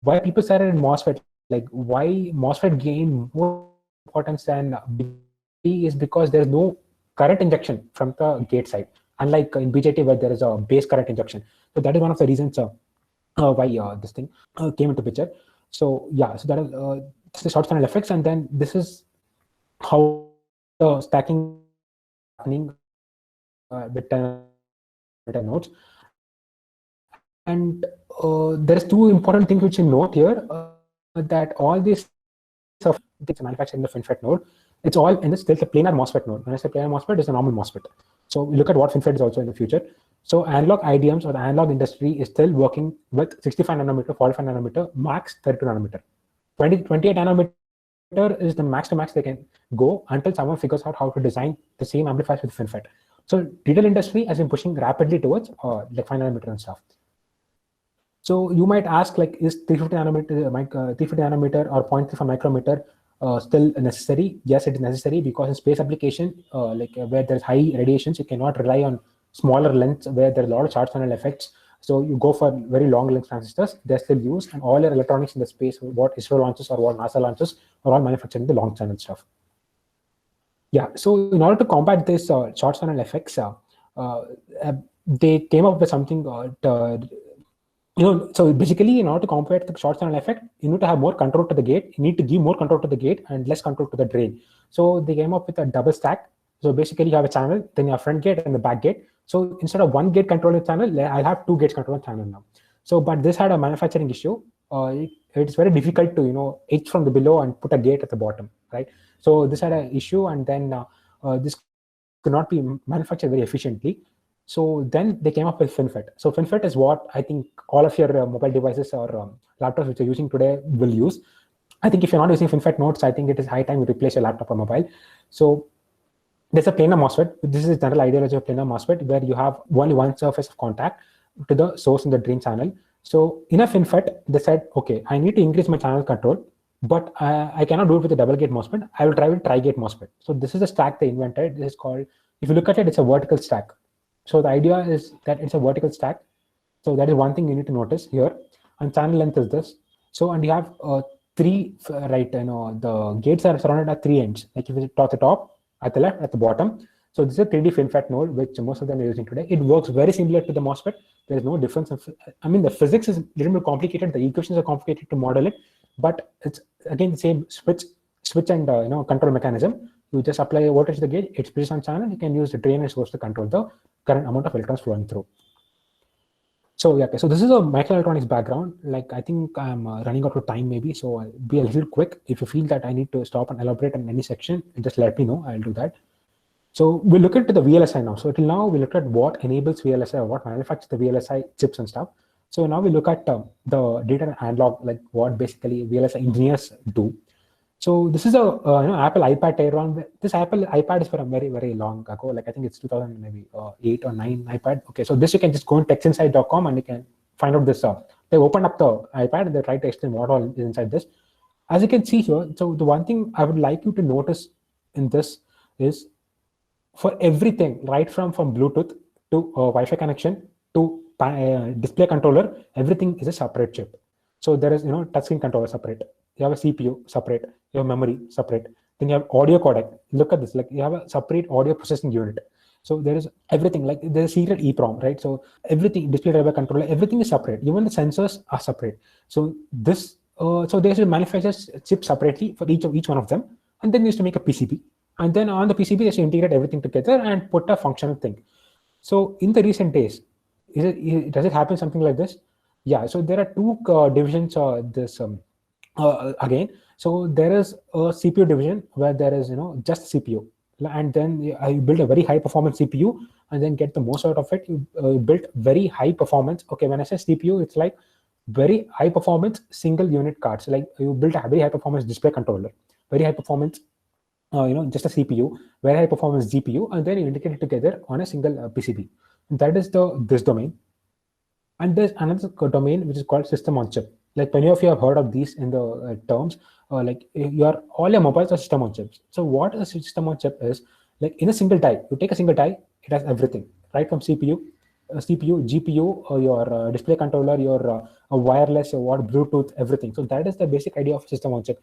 why people started in MOSFET, like why MOSFET gained more importance than BJT is because there's no current injection from the gate side, unlike in BJT where there is a base current injection. So that is one of the reasons why this thing came into picture. So yeah, so that is the short channel effects, and then this is how the stacking happening with 10 nodes. And there is two important things which you note here, that all these things manufactured in the FinFET node, it's all in this. There's a planar MOSFET node. When I say planar MOSFET, it's a normal MOSFET. So we look at what FinFET is also in the future. So analog IDMs or the analog industry is still working with 65 nanometer, 45 nanometer, max 32 nanometer. 28 nanometer is the max to max they can go until someone figures out how to design the same amplifiers with FinFET. So retail industry has been pushing rapidly towards like 5 nanometer and stuff. So you might ask, like, is 350 nanometer or 0.35 micrometer still necessary? Yes, it is necessary, because in space application, where there's high radiations, you cannot rely on smaller lengths where there are a lot of charge channel effects. So you go for very long length transistors. They're still used, and all your electronics in the space, what ISRO launches or what NASA launches, are all manufacturing the long channel stuff. Yeah. So in order to combat this short channel effects, they came up with something so basically, in order to combat the short channel effect, you need to have more control to the gate. You need to give more control to the gate and less control to the drain. So they came up with a double stack. So basically, you have a channel, then you have front gate and the back gate. So instead of one gate controlling the channel, I'll have two gates controlling the channel now. So, but this had a manufacturing issue. It's very difficult to etch from the below and put a gate at the bottom, right? So this had an issue, and then this could not be manufactured very efficiently. So then they came up with FinFET. So FinFET is what I think all of your mobile devices or laptops which you're using today will use. I think if you're not using FinFET nodes, I think it is high time you replace your laptop or mobile. So there's a planar MOSFET. This is the general ideology of planar MOSFET, where you have only one surface of contact to the source and the drain channel. So in a FinFET, they said, okay, I need to increase my channel control, but I cannot do it with a double gate MOSFET. I will try with tri-gate MOSFET. So this is a stack they invented. This is called, if you look at it, it's a vertical stack. So the idea is that it's a vertical stack. So that is one thing you need to notice here. And channel length is this. So, and you have three, right, the gates are surrounded at three ends. Like if you at the top, at the left, at the bottom. So this is a 3D FinFET node, which most of them are using today. It works very similar to the MOSFET. There is no difference. I mean, the physics is a little bit complicated. The equations are complicated to model it, but it's again the same switch and control mechanism. You just apply a voltage to the gate. It's based on channel. You can use the drain and source to control the current amount of electrons flowing through. So yeah, okay. So this is a microelectronics background. Like I think I'm running out of time maybe, so I'll be a little quick. If you feel that I need to stop and elaborate on any section, just let me know. I'll do that. So we'll look into the VLSI now. So till now we looked at what enables VLSI, or what manufactures the VLSI chips and stuff. So now we look at the data analog, like what basically VLSI engineers do. So this is a Apple iPad Air 1. This Apple iPad is from very, very long ago. Like I think it's 2008 or 9 iPad. Okay, so this you can just go on techinsight.com and you can find out this. They opened up the iPad and they try to explain what all is inside this. As you can see here, so the one thing I would like you to notice in this is, for everything, right from Bluetooth to Wi-Fi connection to display controller, everything is a separate chip. So there is touchscreen controller separate. You have a CPU separate. You have memory separate. Then you have audio codec. Look at this. Like you have a separate audio processing unit. So there is everything. Like there's a serial EEPROM, right? So everything, display driver controller, everything is separate. Even the sensors are separate. So this, so they should manufacture chips separately for each one of them, and then they used to make a PCB. And then on the PCB, they should integrate everything together and put a functional thing. So in the recent days, does it happen something like this? Yeah. So there are two divisions. Again, so there is a CPU division where there is just CPU, and then you build a very high performance CPU and then get the most out of it. You build very high performance. Okay, when I say CPU, it's like very high performance single unit cards. Like you build a very high performance display controller, very high performance just a CPU, very high performance GPU, and then you integrate it together on a single PCB. And that is this domain. And there's another domain which is called system on chip. Like many of you have heard of these in the terms. Like all your mobiles are system on chips. So what a system on chip is, like in a single die, you take a single die, it has everything, right from CPU, GPU, your display controller, your wireless, your Bluetooth, everything. So that is the basic idea of system on chip.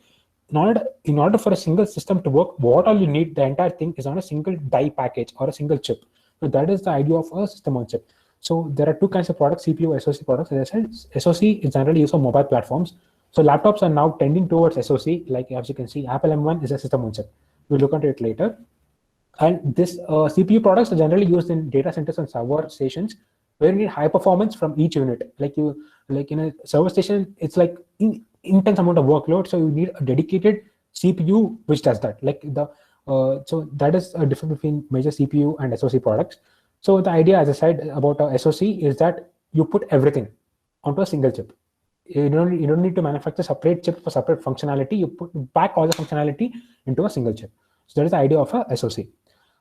In order for a single system to work, what all you need, the entire thing is on a single die package or a single chip. So that is the idea of a system on chip. So there are two kinds of products, CPU, SoC products. As I said, SoC is generally used on mobile platforms. So laptops are now tending towards SoC. Like as you can see, Apple M1 is a system on chip. We'll look into it later. And this CPU products are generally used in data centers and server stations, where you need high performance from each unit. Like in a server station, it's like intense amount of workload. So you need a dedicated CPU which does that. So that is a difference between major CPU and SoC products. So the idea, as I said, about a SoC is that you put everything onto a single chip. You don't need to manufacture separate chips for separate functionality. You pack all the functionality into a single chip. So that is the idea of a SoC.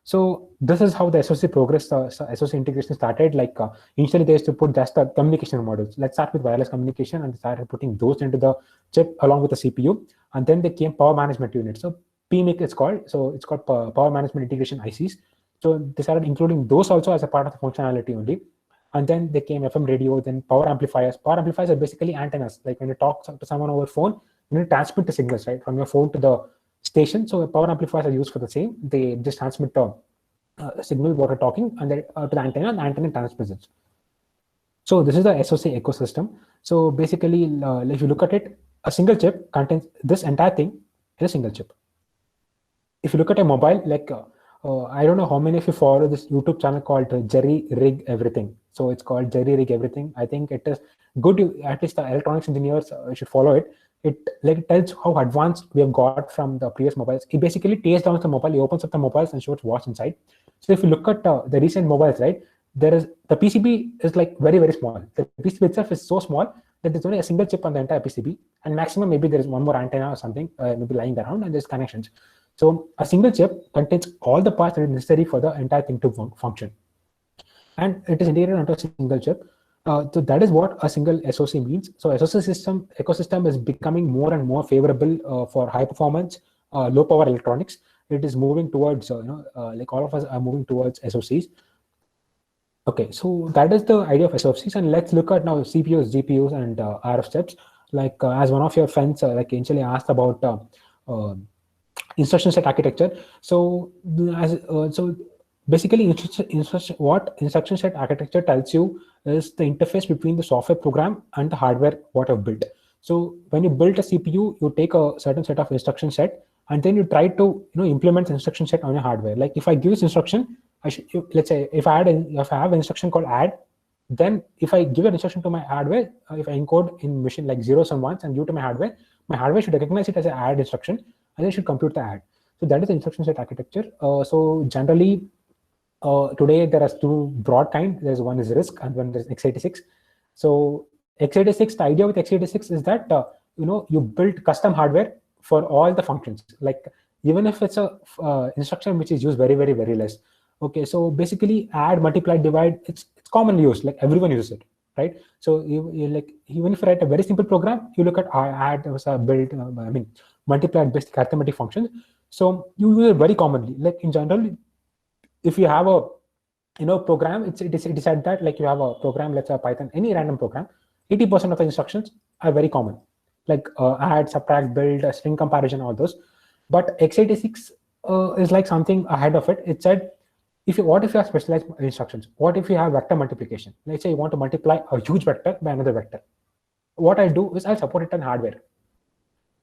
So this is how the SoC progress, SoC integration started. Like initially they used to put just the communication modules. Let's start with wireless communication, and they started putting those into the chip along with the CPU. And then they came power management units. So PMIC it's called. So it's called power management integration ICs. So they started including those also as a part of the functionality only. And then they came FM radio, then power amplifiers. Power amplifiers are basically antennas. Like when you talk to someone over phone, you need to transmit the signals, right, from your phone to the station. So power amplifiers are used for the same. They just transmit the signal what we're talking and then to the antenna, and the antenna transmits it. So this is the SoC ecosystem. So basically, if you look at it, a single chip contains this entire thing in a single chip. If you look at a mobile, like I don't know how many of you follow this YouTube channel called Jerry Rig Everything. So it's called Jerry Rig Everything. I think it is good. At least the electronics engineers should follow it. It like tells how advanced we have got from the previous mobiles. It basically tears down the mobile, he opens up the mobiles and shows what's inside. So if you look at the recent mobiles, right, there is the PCB is like very, very small. The PCB itself is so small that there's only a single chip on the entire PCB, and maximum maybe there is one more antenna or something maybe lying around, and there's connections. So a single chip contains all the parts that are necessary for the entire thing to function, and it is integrated onto a single chip. So that is what a single SoC means. So SoC ecosystem is becoming more and more favorable for high performance, low power electronics. It is moving towards, like all of us are moving towards SoCs. Okay, so that is the idea of SoCs, and let's look at now CPUs, GPUs, and RF chips. Like as one of your friends like initially asked about instruction set architecture. So so basically, what instruction set architecture tells you is the interface between the software program and the hardware what I've built. So when you build a CPU, you take a certain set of instruction set, and then you try to implement the instruction set on your hardware. Like if I give this instruction, let's say if I have an instruction called add, then if I give an instruction to my hardware, if I encode in machine like zeros and ones and give to my hardware should recognize it as an add instruction, and then should compute the add. So that is the instruction set architecture. So generally, today there are two broad kinds. There's one is RISC and one is x86. So x86, the idea with x86 is that you build custom hardware for all the functions. Like even if it's a instruction which is used very, very, very less. Okay, so basically add, multiply, divide, it's commonly used, like everyone uses it, right? So you like even if you write a very simple program, you look at add, build, multiply, basic arithmetic functions. So you use it very commonly. Like in general, if you have a program, it is said that like you have a program, let's say Python, any random program, 80% of the instructions are very common, like add, subtract, build, string comparison, all those. But x86 is like something ahead of it. It said, what if you have specialized instructions? What if you have vector multiplication? Let's say you want to multiply a huge vector by another vector. What I'll do is I'll support it on hardware.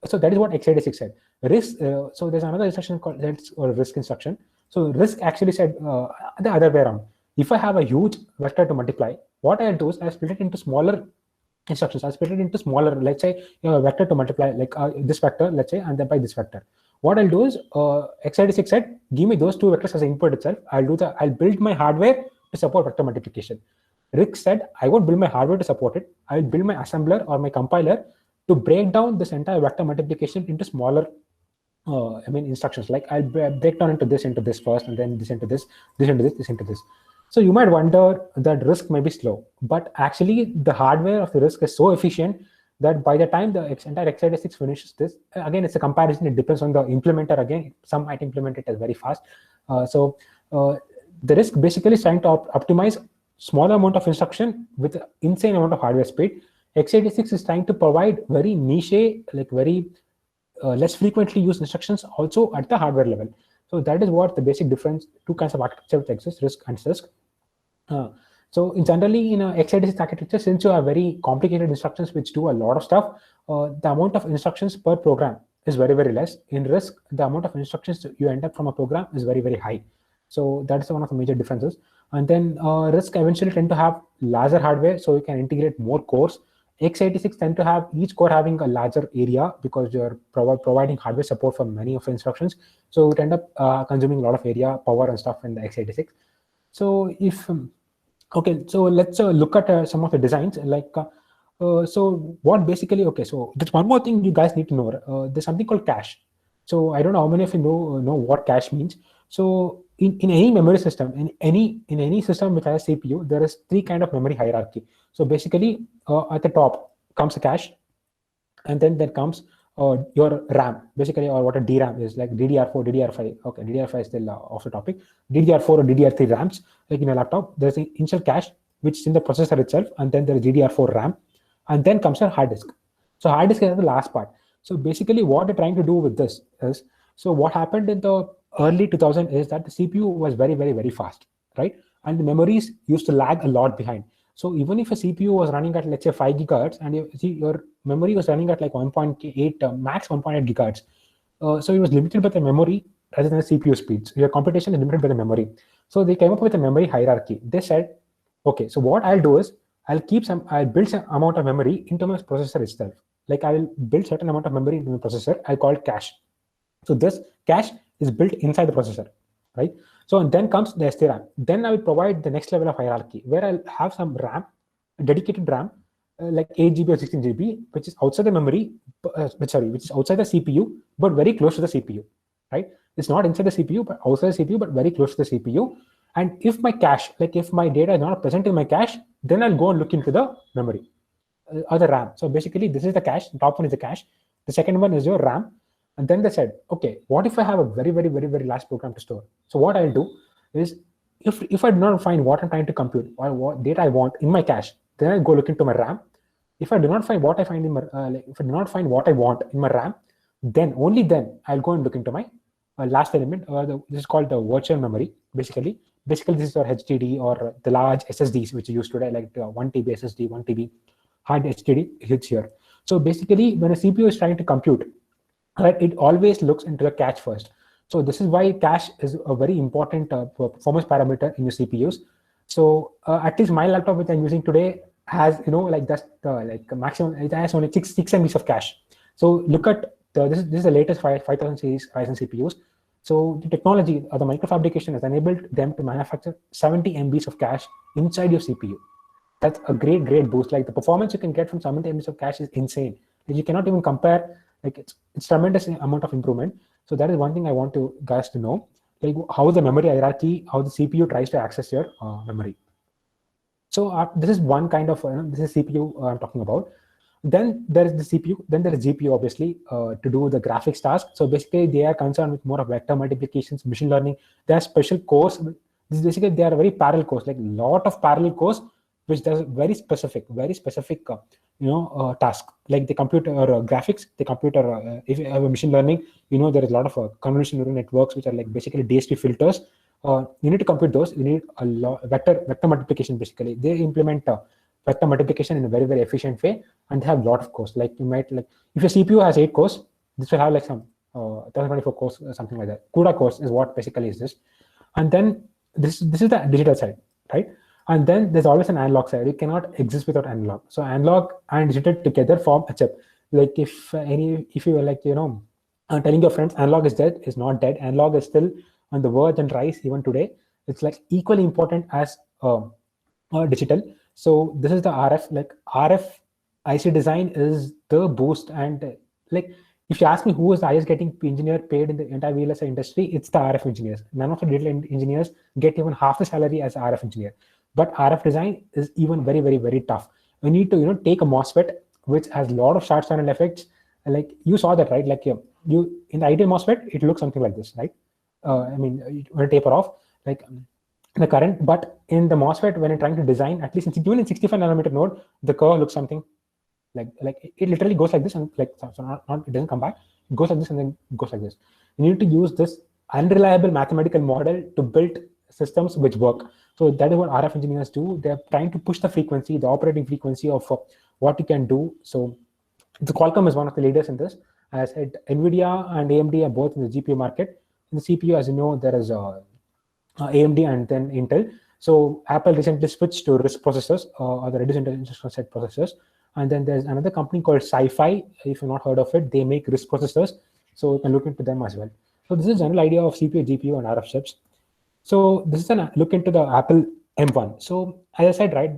So that is what x86 said. RISC, so there's another instruction called RISC instruction. So RISC actually said the other way around. If I have a huge vector to multiply, what I'll do is I'll split it into smaller instructions. I'll split it into smaller, let's say a vector to multiply, like this vector, let's say, and then by this vector. What I'll do is x86 said, give me those two vectors as input itself. I'll build my hardware to support vector multiplication. RISC said, I won't build my hardware to support it. I'll build my assembler or my compiler to break down this entire vector multiplication into smaller instructions. Like I'll break down into this first, and then this into this into this, this into this. So you might wonder that RISC may be slow, but actually the hardware of the RISC is so efficient that by the time the entire x86 finishes this, again, it's a comparison. It depends on the implementer. Again, some might implement it as very fast. So the RISC basically is trying to optimize small amount of instruction with insane amount of hardware speed. x86 is trying to provide very niche, like very less frequently used instructions also at the hardware level. So that is what the basic difference, two kinds of architecture which exist, RISC and CISC. So in generally in x86 architecture, since you have very complicated instructions which do a lot of stuff, the amount of instructions per program is very, very less. In RISC, the amount of instructions you end up from a program is very, very high. So that's one of the major differences. And then RISC eventually tend to have larger hardware, so you can integrate more cores. x86 tend to have each core having a larger area because you're providing hardware support for many of the instructions. So it end up consuming a lot of area, power, and stuff in the x86. So if okay, so let's look at some of the designs. Like, so what basically? Okay, so there's one more thing you guys need to know. There's something called cache. So I don't know how many of you know what cache means. So in any memory system, in any system which has a CPU, there is three kind of memory hierarchy. So basically, at the top comes a cache, and then there comes your RAM, basically, or what a DRAM is, like DDR4, DDR5. Okay, DDR5 is still off the topic. DDR4 or DDR3 RAMs, like in a laptop, there's an initial cache which is in the processor itself, and then there is DDR4 RAM, and then comes a hard disk. So hard disk is the last part. So basically, what they're trying to do with this is, so what happened in the early 2000 is that the CPU was very, very, very fast, right? And the memories used to lag a lot behind. So even if a CPU was running at, let's say, 5 gigahertz, and your memory was running at like 1.8, max 1.8 gigahertz, so it was limited by the memory rather than the CPU speeds. Your computation is limited by the memory. So they came up with a memory hierarchy. They said, okay, so what I'll do is I'll build some amount of memory into my processor itself. Like I will build certain amount of memory into my processor. I'll call it cache. So this cache is built inside the processor, right? So and then comes the STRAM. Then I will provide the next level of hierarchy where I'll have some RAM, dedicated RAM, like 8 GB or 16 GB, which is outside the memory, which is outside the CPU, but very close to the CPU, right? It's not inside the CPU, but outside the CPU, but very close to the CPU. And if my cache, like if my data is not present in my cache, then I'll go and look into the memory or the RAM. So basically, this is the cache. The top one is the cache. The second one is your RAM. And then they said, okay, what if I have a very, very, very, very large program to store? So what I'll do is, if I do not find what I'm trying to compute or what data I want in my cache, then I'll go look into my RAM. If I do not find what I find in my, if I do not find what I want in my RAM, then only then I'll go and look into my last element. This is called the virtual memory. Basically, this is your HDD or the large SSDs which you use today, like the 1 TB SSD, 1 TB hard HDD hits here. So basically, when a CPU is trying to compute, right, it always looks into the cache first. So this is why cache is a very important performance parameter in your CPUs. So at least my laptop which I'm using today has, like that's like maximum. It has only 6 MB of cache. So look at this is the latest 5000 series Ryzen CPUs. So the technology or the microfabrication has enabled them to manufacture 70 MB of cache inside your CPU. That's a great boost. Like the performance you can get from 70 MB of cache is insane. Like you cannot even compare. Like it's tremendous amount of improvement. So that is one thing I want to guys to know, like how the memory hierarchy, how the CPU tries to access your memory. So this is one kind of this is CPU I'm talking about. Then there is the CPU. Then there is GPU, obviously, to do the graphics task. So basically, they are concerned with more of vector multiplications, machine learning. They are special cores. This basically they are very parallel cores, like a lot of parallel cores, which does very specific task. Like the computer graphics, the computer. If you have a machine learning, there is a lot of convolutional neural networks, which are like basically DSP filters. You need to compute those. You need a lot vector multiplication. Basically, they implement vector multiplication in a very, very efficient way, and they have a lot of cores. Like you might like if your CPU has 8 cores, this will have like some 1024 cores or something like that. CUDA cores is what basically is this. And then this is the digital side, right? And then there's always an analog side. You cannot exist without analog. So analog and digital together form a chip. Like if you were like telling your friends analog is dead, is not dead. Analog is still on the verge and rise even today. It's like equally important as digital. So this is the RF. Like RF IC design is the boost. And like if you ask me who is the highest getting engineer paid in the entire VLSI industry, it's the RF engineers. None of the digital engineers get even half the salary as RF engineer. But RF design is even very, very, very tough. You need to take a MOSFET which has a lot of short channel effects. Like you saw that, right? Like you in the ideal MOSFET, it looks something like this, right? When you taper off, like the current, but in the MOSFET, when you're trying to design, at least even in 65 nanometer node, the curve looks something like it literally goes like this, and like so not it doesn't come back. It goes like this and then goes like this. You need to use this unreliable mathematical model to build systems which work. So that is what RF engineers do. They're trying to push the frequency, the operating frequency of what you can do. So the Qualcomm is one of the leaders in this. As I said, NVIDIA and AMD are both in the GPU market. In the CPU, as you know, there is AMD and then Intel. So Apple recently switched to RISC processors or the reduced instruction set processors. And then there's another company called SiFi. If you've not heard of it, they make RISC processors. So you can look into them as well. So this is the general idea of CPU, GPU, and RF chips. So this is a look into the Apple M1. So as I said, right,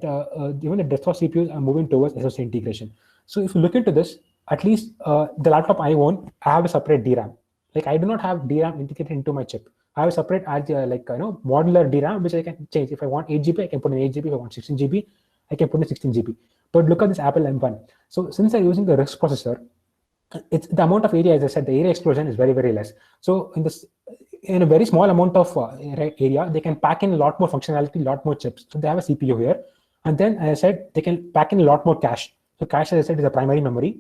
even the desktop CPUs are moving towards SoC integration. So if you look into this, at least the laptop I own, I have a separate DRAM. Like I do not have DRAM integrated into my chip. I have a separate modular DRAM which I can change. If I want 8 GB, I can put in 8 GB. If I want 16 GB, I can put in 16 GB. But look at this Apple M1. So since I'm using the RISC processor, it's the amount of area, as I said, the area explosion is very, very less. So in a very small amount of area, they can pack in a lot more functionality, a lot more chips. So they have a CPU here. And then, as I said, they can pack in a lot more cache. So cache, as I said, is a primary memory.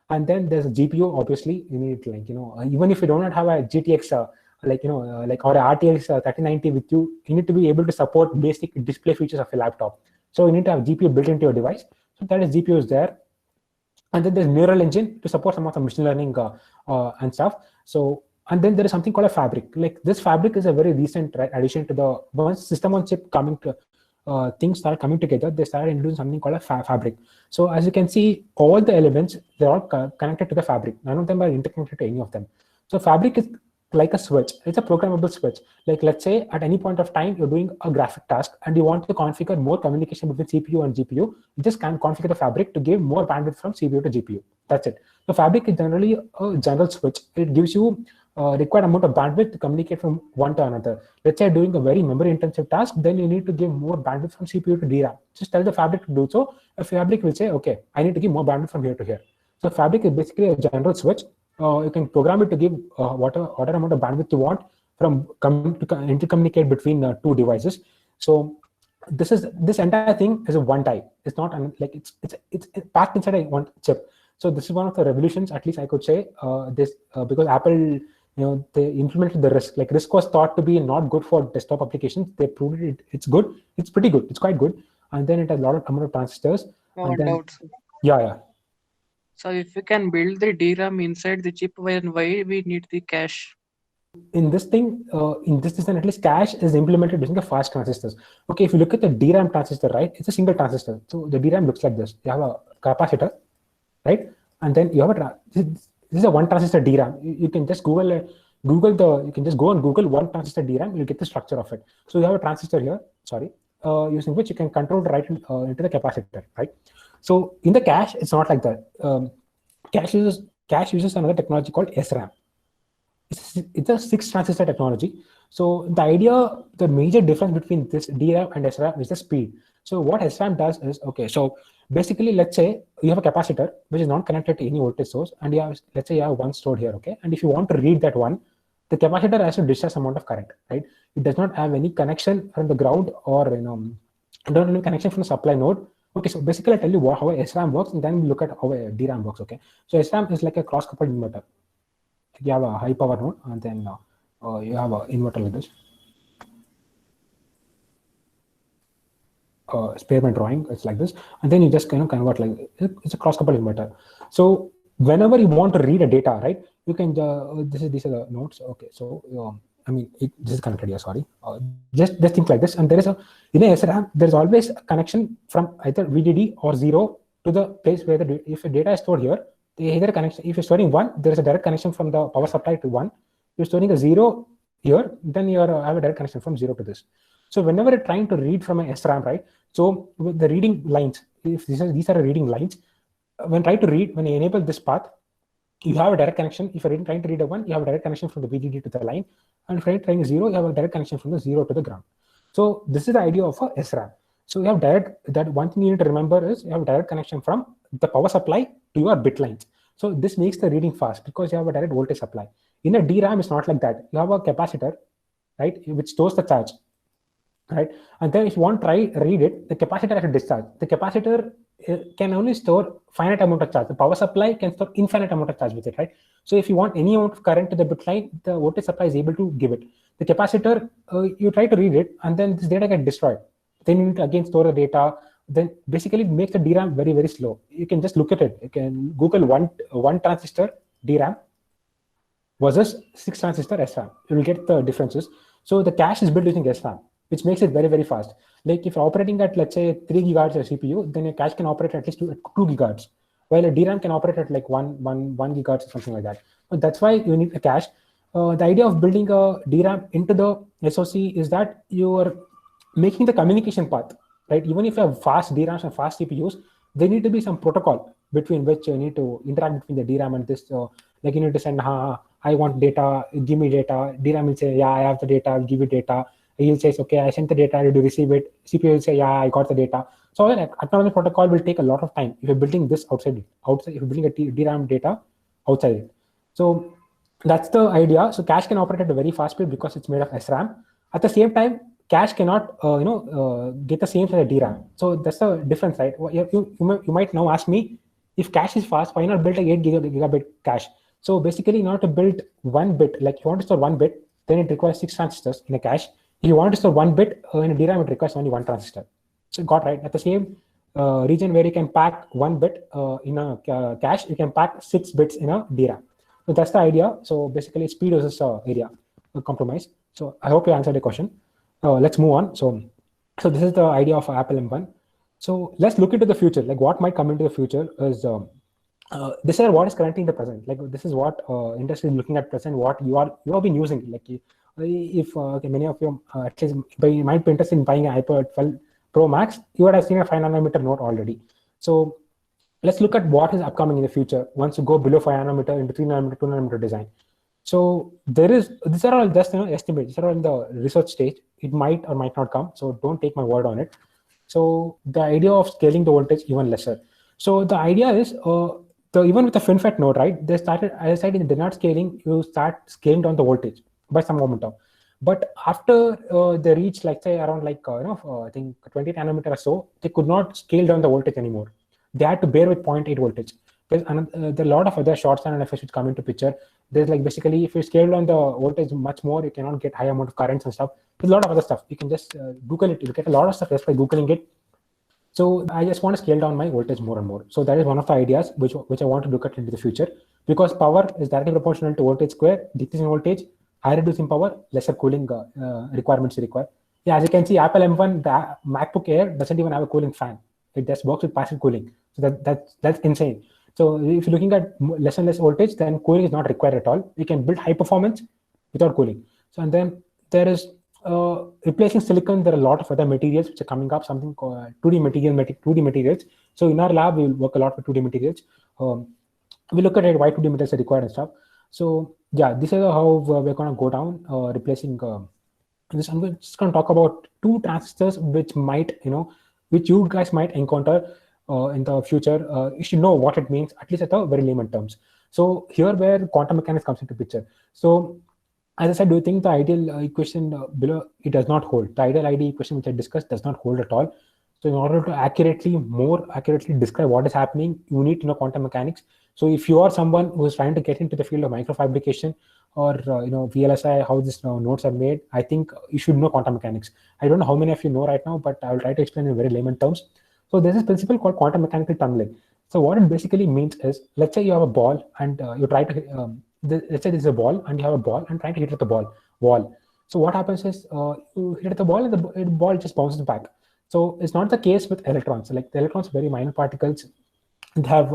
And then there's a GPU, obviously. You need, even if you do not have a GTX like like or RTX 3090 with you need to be able to support basic display features of a laptop. So you need to have GPU built into your device. So that is GPU is there, and then there's Neural Engine to support some of the machine learning and stuff. So and then there is something called a fabric. Like this fabric is a very recent addition to the once system on chip coming to things started coming together. They started introducing something called a fabric. So as you can see, all the elements, they're all connected to the fabric. None of them are interconnected to any of them. So fabric is like a switch. It's a programmable switch. Like let's say at any point of time, you're doing a graphic task and you want to configure more communication between CPU and GPU. You just can configure the fabric to give more bandwidth from CPU to GPU. That's it. So fabric is generally a general switch. It gives you required amount of bandwidth to communicate from one to another. Let's say doing a very memory intensive task, then you need to give more bandwidth from CPU to DRAM. Just tell the fabric to do so. A fabric will say, okay, I need to give more bandwidth from here to here. So fabric is basically a general switch. You can program it to give whatever amount of bandwidth you want from intercommunicate between two devices. So this entire thing is a one type. It's not like it's packed inside a one chip. So this is one of the revolutions, at least I could say, because Apple, they implemented the RISC. Like RISC was thought to be not good for desktop applications. They proved it. It's good. It's pretty good. It's quite good. And then it has a lot of amount of transistors. No doubt. Yeah. So if we can build the DRAM inside the chip, then why we need the cache? In this thing, in this design, at least cache is implemented using the fast transistors. Okay, if you look at the DRAM transistor, right, it's a single transistor. So the DRAM looks like this. You have a capacitor, right? And then you have this is a one transistor DRAM. You can just you can just go and Google one transistor DRAM, you'll get the structure of it. So you have a transistor here, using which you can control right into the capacitor, right? So in the cache, it's not like that. Cache uses another technology called SRAM. It's a 6 transistor technology. So the major difference between this DRAM and SRAM is the speed. So what SRAM does is, okay, so basically, let's say you have a capacitor which is not connected to any voltage source, and let's say you have one stored here, okay? And if you want to read that one, the capacitor has to discharge amount of current, right? It does not have any connection from the ground or don't have any connection from the supply node. Okay, so basically I'll tell you how a SRAM works, and then we look at how a DRAM works, okay? So SRAM is like a cross-coupled inverter. You have a high power node, and then you have an inverter like this. Experiment drawing, it's like this, and then you just convert like it's a cross-coupled inverter. So whenever you want to read a data, right, you can these are the nodes. Okay, so this is connected here. Sorry, just think like this, and there is in a SRAM there's always a connection from either VDD or 0 to the place where if the data is stored here. Either connection. If you're storing 1, there is a direct connection from the power supply to 1. You're storing a 0 here, then you have a direct connection from 0 to this. So whenever you're trying to read from an SRAM, right? So with the reading lines, if these are reading lines, when you enable this path, you have a direct connection. If you're trying to read a 1, you have a direct connection from the VDD to the line. And if you're trying 0, you have a direct connection from the 0 to the ground. So this is the idea of a SRAM. So you have that one thing you need to remember is you have a direct connection from the power supply to your bit lines. So this makes the reading fast because you have a direct voltage supply. In a DRAM, it's not like that. You have a capacitor, right, which stores the charge, right? And then if you want to read it, the capacitor has to discharge. The capacitor can only store finite amount of charge. The power supply can store infinite amount of charge with it, right? So if you want any amount of current to the bit line, the voltage supply is able to give it. The capacitor, you try to read it, and then this data gets destroyed. Then you need to again store the data. Then basically it makes the DRAM very, very slow. You can just look at it. You can Google one transistor DRAM versus 6 transistor SRAM. You will get the differences. So the cache is built using SRAM, which makes it very, very fast. Like if you're operating at, let's say, 3 gigahertz of CPU, then your cache can operate at least 2 gigahertz, while a DRAM can operate at like 1 gigahertz or something like that. So that's why you need a cache. The idea of building a DRAM into the SoC is that you are making the communication path, right? Even if you have fast DRAMs and fast CPUs, there need to be some protocol between which you need to interact between the DRAM and this. Like you need to send, I want data, give me data. DRAM will say, yeah, I have the data, I'll give you data. He'll say, okay, I sent the data, did you receive it? CPU will say, yeah, I got the data. So an acknowledgement protocol will take a lot of time if you're building this outside, if you're building a DRAM data outside it. So that's the idea. So cache can operate at a very fast speed because it's made of SRAM. At the same time, cache cannot, get the same as a DRAM. So that's the difference, right? You might now ask me, if cache is fast, why not build a 8 gigabit cache? So basically, in order to build 1 bit, like if you want to store 1 bit, then it requires 6 transistors in a cache. If you want to store 1 bit in a DRAM, it requires only 1 transistor. So got right. At the same region where you can pack 1 bit in a cache, you can pack 6 bits in a DRAM. So that's the idea. So basically, speed versus area compromise. So I hope you answered the question. Let's move on. So this is the idea of Apple M1. So let's look into the future. Like what might come into the future is this is what is currently in the present. Like this is what industry is looking at present. What you have been using. Like if many of you at least you might be interested in buying an iPad 12 Pro Max, you would have seen a 5 nanometer node already. So let's look at what is upcoming in the future once you go below 5 nanometer into 3 nanometer, 2 nanometer design. So these are all just estimates. These are all in the research stage. It might or might not come. So don't take my word on it. So the idea of scaling the voltage even lesser. So the idea is even with the FinFET node, right? They started, as I said, in the not scaling, you start scaling down the voltage by some momentum. But after they reach, like say around like I think 20 nanometer or so, they could not scale down the voltage anymore. They had to bear with 0.8 voltage. There are a lot of other short channel effects which come into picture. There's like basically if you scale down the voltage much more, you cannot get high amount of currents and stuff. There's a lot of other stuff. You can just Google it. You get a lot of stuff just by Googling it. So I just want to scale down my voltage more and more. So that is one of the ideas which I want to look at into the future, because power is directly proportional to voltage square. Decreasing voltage, high reducing power, lesser cooling requirements require. Yeah, as you can see, Apple M1, the MacBook Air doesn't even have a cooling fan. It just works with passive cooling. So that's insane. So if you're looking at less and less voltage, then cooling is not required at all. You can build high performance without cooling. So and then there is replacing silicon. There are a lot of other materials which are coming up. Something called 2D materials. So in our lab, we will work a lot with 2D materials. We look at it, why 2D materials are required and stuff. So yeah, this is how we're going to go down replacing this. I'm just going to talk about 2 transistors which might, which you guys might encounter in the future. You should know what it means, at least at the very layman terms. So here where quantum mechanics comes into picture. So as I said, do you think the ideal equation below, it does not hold? The ideal ID equation which I discussed does not hold at all. So in order to more accurately describe what is happening, you need to know quantum mechanics. So if you are someone who is trying to get into the field of microfabrication or VLSI, how these nodes are made, I think you should know quantum mechanics. I don't know how many of you know right now, but I will try to explain in very layman terms. So there's this principle called quantum mechanical tunneling. So what it basically means is, let's say you have a ball and you try to, let's say there's a ball and you have a ball and trying to hit at the wall. So what happens is you hit at the ball and the ball just bounces back. So it's not the case with electrons. Like the electrons, very minor particles, they have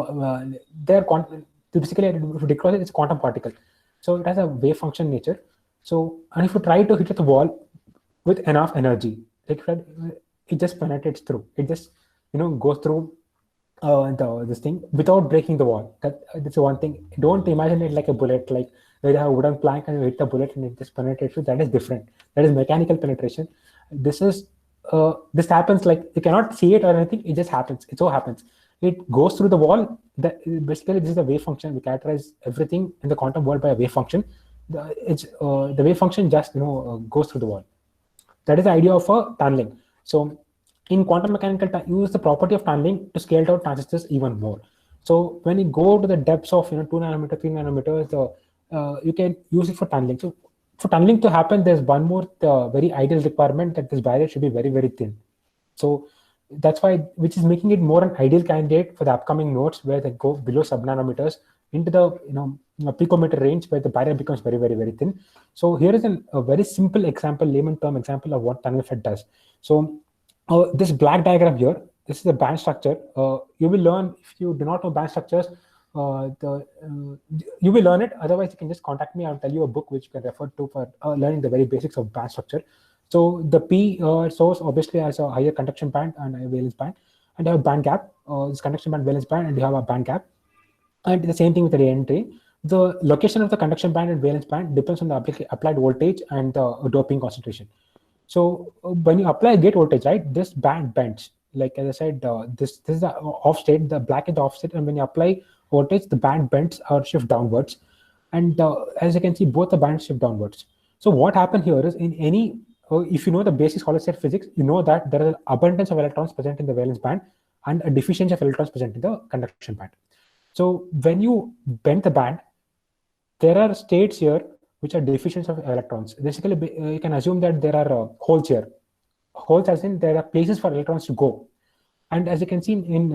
basically, if you declare it, it's a quantum particle. So it has a wave function nature. So and if you try to hit at the wall with enough energy, like it just penetrates through. It just goes through this thing without breaking the wall. That's one thing. Don't imagine it like a bullet, like where you have a wooden plank and you hit the bullet and it just penetrates through. That is different. That is mechanical penetration. This happens, like you cannot see it or anything. It just happens. It so happens. It goes through the wall. Basically, this is a wave function. We characterize everything in the quantum world by a wave function. The wave function just goes through the wall. That is the idea of a tunneling. So in quantum mechanical, use the property of tunneling to scale down transistors even more. So when you go to the depths of 2 nanometer, 3 nanometers, you can use it for tunneling. So for tunneling to happen, there's one more very ideal requirement, that this barrier should be very, very thin. So that's why, which is making it more an ideal candidate for the upcoming nodes where they go below sub-nanometers into the picometer range, where the barrier becomes very, very, very thin. So here is a very simple example, layman term example of what tunnel FET does. So this black diagram here, this is the band structure. You will learn, if you do not know band structures, you will learn it. Otherwise, you can just contact me. I'll tell you a book which you can refer to for learning the very basics of band structure. So the P source obviously has a higher conduction band and a valence band, and you have a band gap. This conduction band, valence band, and you have a band gap. And the same thing with the entry. The location of the conduction band and valence band depends on the applied voltage and the doping concentration. So when you apply gate voltage, right, this band bends. Like as I said, this is the off state. The black is the off state, and when you apply voltage, the band bends or shift downwards. And as you can see, both the bands shift downwards. So what happened here is, in any if you know the basic solid state physics, you know that there is an abundance of electrons present in the valence band and a deficiency of electrons present in the conduction band. So when you bend the band, there are states here which are deficient of electrons. Basically, you can assume that there are holes here. Holes as in there are places for electrons to go. And as you can see in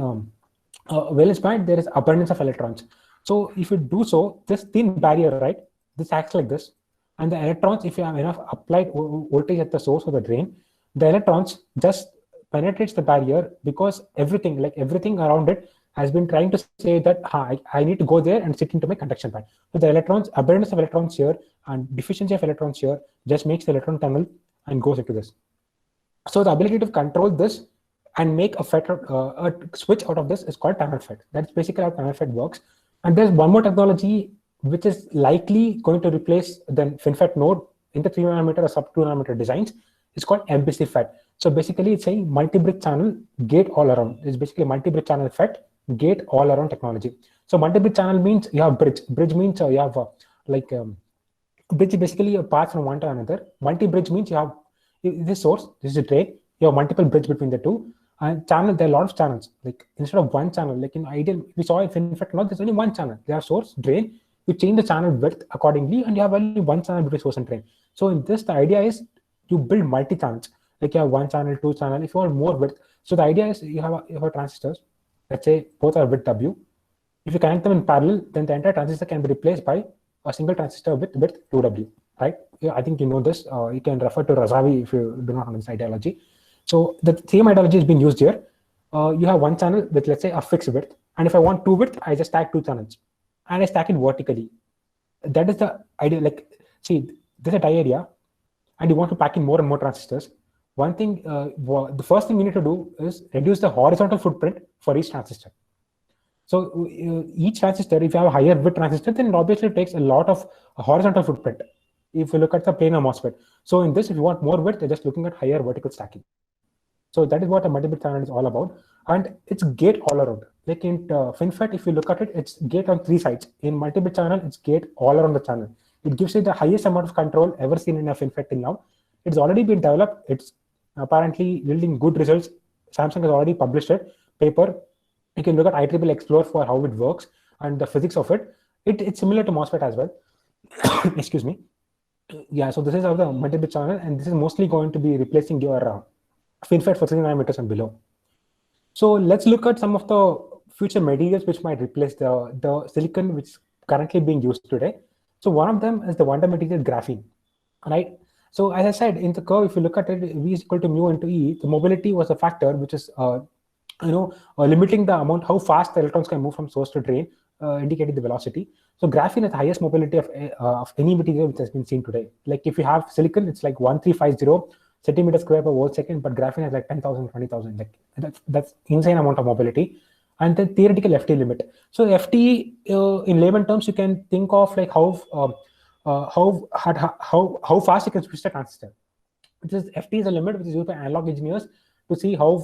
Valence point, there is abundance of electrons. So if you do so, this thin barrier, right, this acts like this. And the electrons, if you have enough applied voltage at the source or the drain, the electrons just penetrates the barrier because everything around it has been trying to say that I need to go there and sit into my conduction band. So the electrons, abundance of electrons here and deficiency of electrons here just makes the electron tunnel and goes into this. So the ability to control this and make a switch out of this is called tunnel FET. That's basically how tunnel FET works. And there's one more technology which is likely going to replace the FinFET node in the 3 nanometer or sub 2 nanometer designs. It's called MPC FET. So basically it's saying multi-bridge channel gate all around. It's basically multi-bridge channel FET gate all around technology. So multi-bridge channel means you have bridge. Bridge means you have bridge is basically a path from one to another. Multi-bridge means you have this source, this is a drain, you have multiple bridge between the two. And channel, there are a lot of channels. Like instead of one channel, like in ideal, we saw in FinFET, now there's only one channel. There are source, drain, you change the channel width accordingly, and you have only one channel between source and drain. So in this, the idea is you build multi-channels. Like you have one channel, two channel, if you want more width. So the idea is you have transistors, let's say both are width W. If you connect them in parallel, then the entire transistor can be replaced by a single transistor with width 2W, right? I think you know this. You can refer to Razavi if you do not know this ideology. So the same ideology has been used here. You have one channel with, let's say, a fixed width. And if I want two width, I just stack two channels. And I stack it vertically. That is the idea. Like, see, there's a die area, and you want to pack in more and more transistors. One thing, the first thing you need to do is reduce the horizontal footprint for each transistor. So each transistor, if you have a higher width transistor, then it obviously takes a lot of horizontal footprint. If you look at the planar MOSFET. So in this, if you want more width, you're just looking at higher vertical stacking. So that is what a multi-bridge channel is all about. And it's gate all around. Like in FinFET, if you look at it, it's gate on 3 sides. In multi-bridge channel, it's gate all around the channel. It gives you the highest amount of control ever seen in a FinFET till now. It's already been developed. It's apparently yielding good results. Samsung has already published it, paper. You can look at IEEE Explore for how it works and the physics of it. It's similar to MOSFET as well. Excuse me. Yeah, so this is how the multi-bridge channel, and this is mostly going to be replacing your FinFET for 3 nanometers and below. So let's look at some of the future materials which might replace the silicon which is currently being used today. So one of them is the wonder material graphene, right? So as I said, in the curve, if you look at it, V is equal to mu into E, the mobility was a factor which is limiting the amount, how fast the electrons can move from source to drain, indicating the velocity. So graphene has the highest mobility of any material which has been seen today. Like if you have silicon, it's like 1350 centimeters square per volt second, but graphene has like 10,000, 20,000. Like that's insane amount of mobility. And the theoretical FT limit. So FT, in layman terms, you can think of like how fast you can switch the transistor. FT is a limit which is used by analog engineers to see how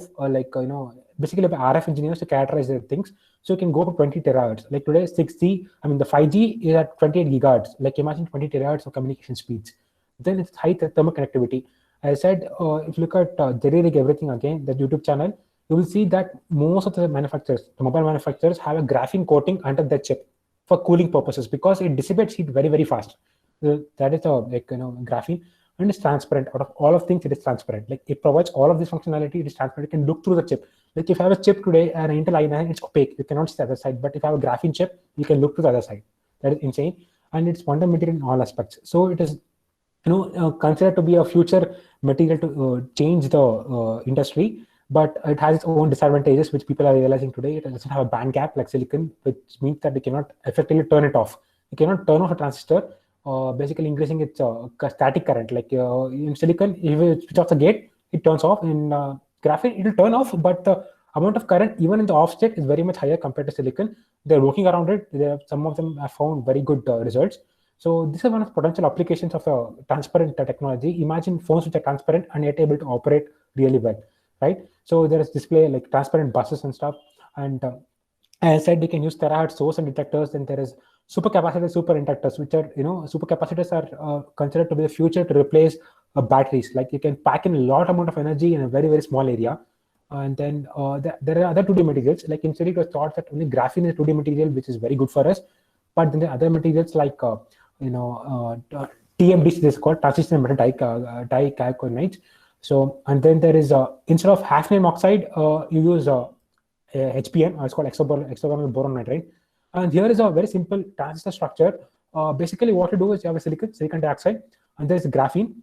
basically by RF engineers to characterize their things. So you can go to 20 terahertz. Like today, 6G, the 5G is at 28 gigahertz. Like imagine 20 terahertz of communication speeds. Then it's high thermal connectivity. As I said, if you look at Jerry Rig Everything again, the YouTube channel, you will see that most of the manufacturers, the mobile manufacturers, have a graphene coating under their chip for cooling purposes because it dissipates heat very, very fast. That is graphene. And it's transparent. Out of all of things, it is transparent. Like it provides all of this functionality. It is transparent. You can look through the chip. Like if I have a chip today, an Intel i9, it's opaque. You cannot see the other side. But if I have a graphene chip, you can look to the other side. That is insane. And it's quantum material in all aspects. So it is, considered to be a future material to change the industry. But it has its own disadvantages, which people are realizing today. It doesn't have a band gap like silicon, which means that you cannot effectively turn it off. You cannot turn off a transistor. Basically increasing its static current. Like in silicon, if you switch off the gate, it turns off. In graphene, it will turn off, but the amount of current, even in the off state, is very much higher compared to silicon. They're working around it. Some of them have found very good results. So this is one of the potential applications of a transparent technology. Imagine phones which are transparent and yet able to operate really well, right? So there is display like transparent buses and stuff. And as I said, they can use terahertz source and detectors. Then there is supercapacitors, superinductors, which are, supercapacitors are considered to be the future to replace batteries. Like you can pack in a lot amount of energy in a very, very small area. And then there are other 2D materials. Like initially it was thought that only graphene is a 2D material, which is very good for us. But then there are other materials like TMDs, this is called transition metal dichalcogenides. So, and then there is instead of hafnium oxide, you use HBN, it's called hexagonal boron nitride. And here is a very simple transistor structure. Basically, what you do is you have a silicon dioxide, and there is graphene.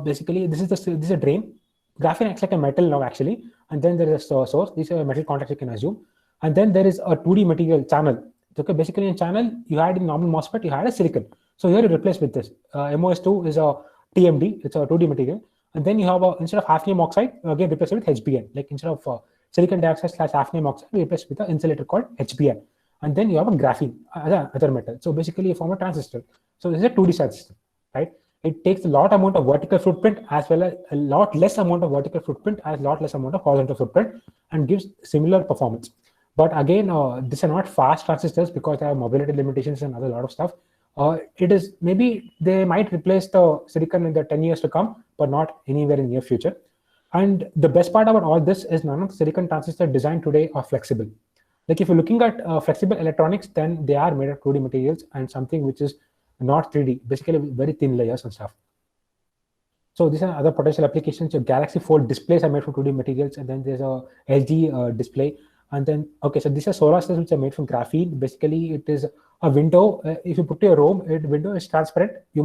Basically, this is a drain. Graphene acts like a metal now, actually, and then there is a source. These are metal contacts you can assume, and then there is a 2D material channel. Okay, basically in channel you had in normal MOSFET you had a silicon. So here you replace with this. MOS2 is a TMD. It's a 2D material, and then you have instead of hafnium oxide again replace it with HBN. Like instead of silicon dioxide / hafnium oxide, we replace with an insulator called HBN, and then you have a graphene, other metal. So basically you form a transistor. So this is a 2D system, right? It takes a lot amount of vertical footprint as well as a lot less amount of vertical footprint as a lot less amount of horizontal footprint, and gives similar performance. But again, these are not fast transistors because they have mobility limitations and other lot of stuff. It is maybe they might replace the silicon in the 10 years to come, but not anywhere in near future. And the best part about all this is none of the silicon transistors designed today are flexible. Like if you're looking at flexible electronics, then they are made of 2D materials and something which is not 3D, basically very thin layers and stuff. So these are other potential applications. Your Galaxy Fold displays are made from 2D materials, and then there's a LG display. And then, okay, so these are solar cells which are made from graphene. Basically, it is a window. If you put your room, window is transparent. You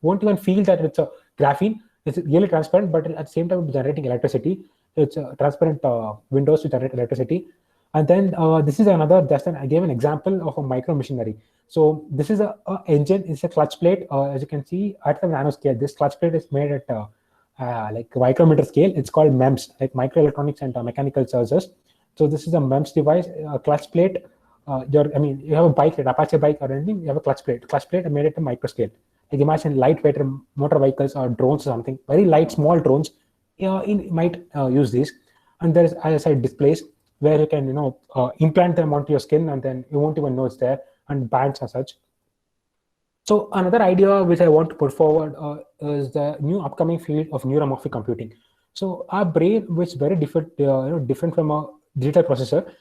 won't even feel that it's a graphene. It's really transparent, but at the same time, it's generating electricity. It's transparent windows to generate electricity. And then this is another. I gave an example of a micro machinery. So this is a engine. It's a clutch plate. As you can see, at the nanoscale, this clutch plate is made at like micrometer scale. It's called MEMS, like microelectronics and mechanical sensors. So this is a MEMS device, a clutch plate. You have a bike, an Apache bike or anything, you have a clutch plate. Clutch plate made at a micro scale. Like imagine lightweight motor vehicles or drones or something, very light, small drones. You might use these. And there is, as I said, displays where you can, implant them onto your skin, and then you won't even know it's there, and bands and such. So another idea which I want to put forward is the new upcoming field of neuromorphic computing. So our brain, which is very different, different from a digital processor,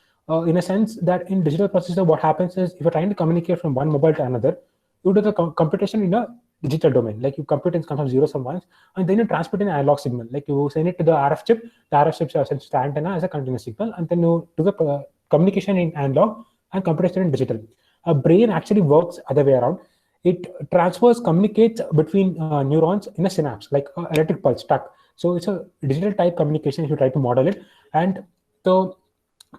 in a sense that in digital processor, what happens is if you're trying to communicate from one mobile to another, you do the computation in a digital domain, like you compute in terms of zeros and ones, and then you transmit an analog signal, like you send it to the RF chip. The RF chip sends to the antenna as a continuous signal, and then you do the communication in analog and computation in digital. A brain actually works other way around. It communicates between neurons in a synapse, like electric pulse stuck. So it's a digital type communication if you try to model it, and the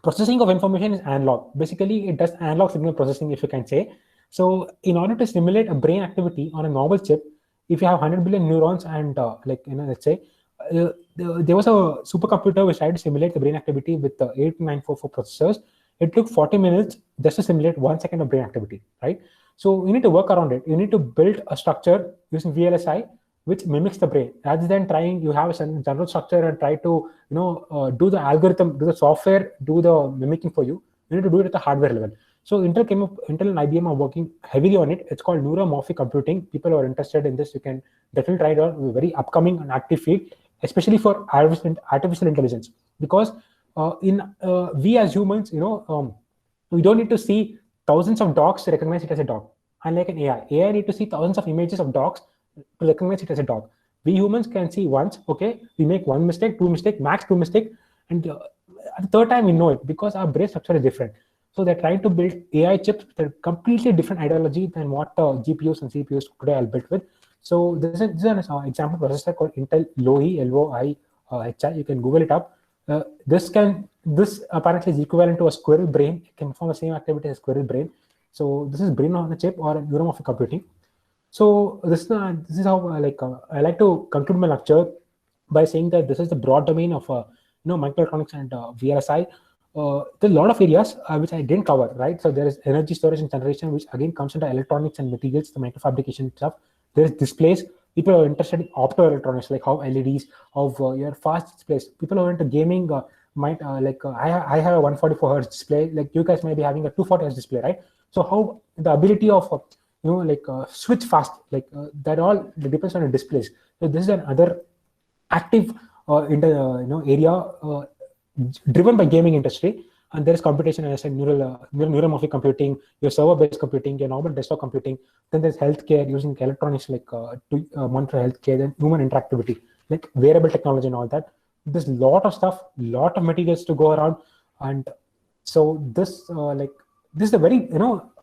processing of information is analog. Basically, it does analog signal processing, if you can say. So in order to simulate a brain activity on a normal chip, if you have 100 billion neurons and let's say there was a supercomputer which tried to simulate the brain activity with the 8944 processors. It took 40 minutes just to simulate 1 second of brain activity, right? So you need to work around it. You need to build a structure using VLSI which mimics the brain, rather than trying you have a general structure and try to do the algorithm, do the software, do the mimicking for you. You need to do it at the hardware level. So Intel and IBM are working heavily on it. It's called neuromorphic computing. People who are interested in this, you can definitely try it out. It's a very upcoming and active field, especially for artificial intelligence, because we as humans, we don't need to see thousands of dogs to recognize it as a dog. Unlike an AI, need to see thousands of images of dogs to recognize it as a dog. We humans can see once, okay, we make one mistake, two mistake, max two mistake, and at the third time we know it because our brain structure is different. So they're trying to build AI chips with a completely different ideology than what GPUs and CPUs today are built with. So this is an example processor called Intel Loihi, LOIHI. You can Google it up. This apparently is equivalent to a squirrel brain. It can perform the same activity as a squirrel brain. So this is brain on a chip or neuromorphic computing. So this is how I like to conclude my lecture by saying that this is the broad domain of microelectronics and VLSI. There are a lot of areas which I didn't cover, right? So there is energy storage and generation, which again comes into electronics and materials, the microfabrication stuff. There is displays. People are interested in optoelectronics, like how LEDs, how your fast displays. People who are into gaming might I have a 144 hertz display. Like you guys might be having a 240 hertz display, right? So how the ability of switch fast, that all depends on the displays. So this is another active area driven by gaming industry. And there is computation, as I said, neuromorphic computing, your server-based computing, your normal desktop computing. Then there's healthcare using electronics like to monitor healthcare, then human interactivity, like wearable technology and all that. There's a lot of stuff, lot of materials to go around, and so this this is a very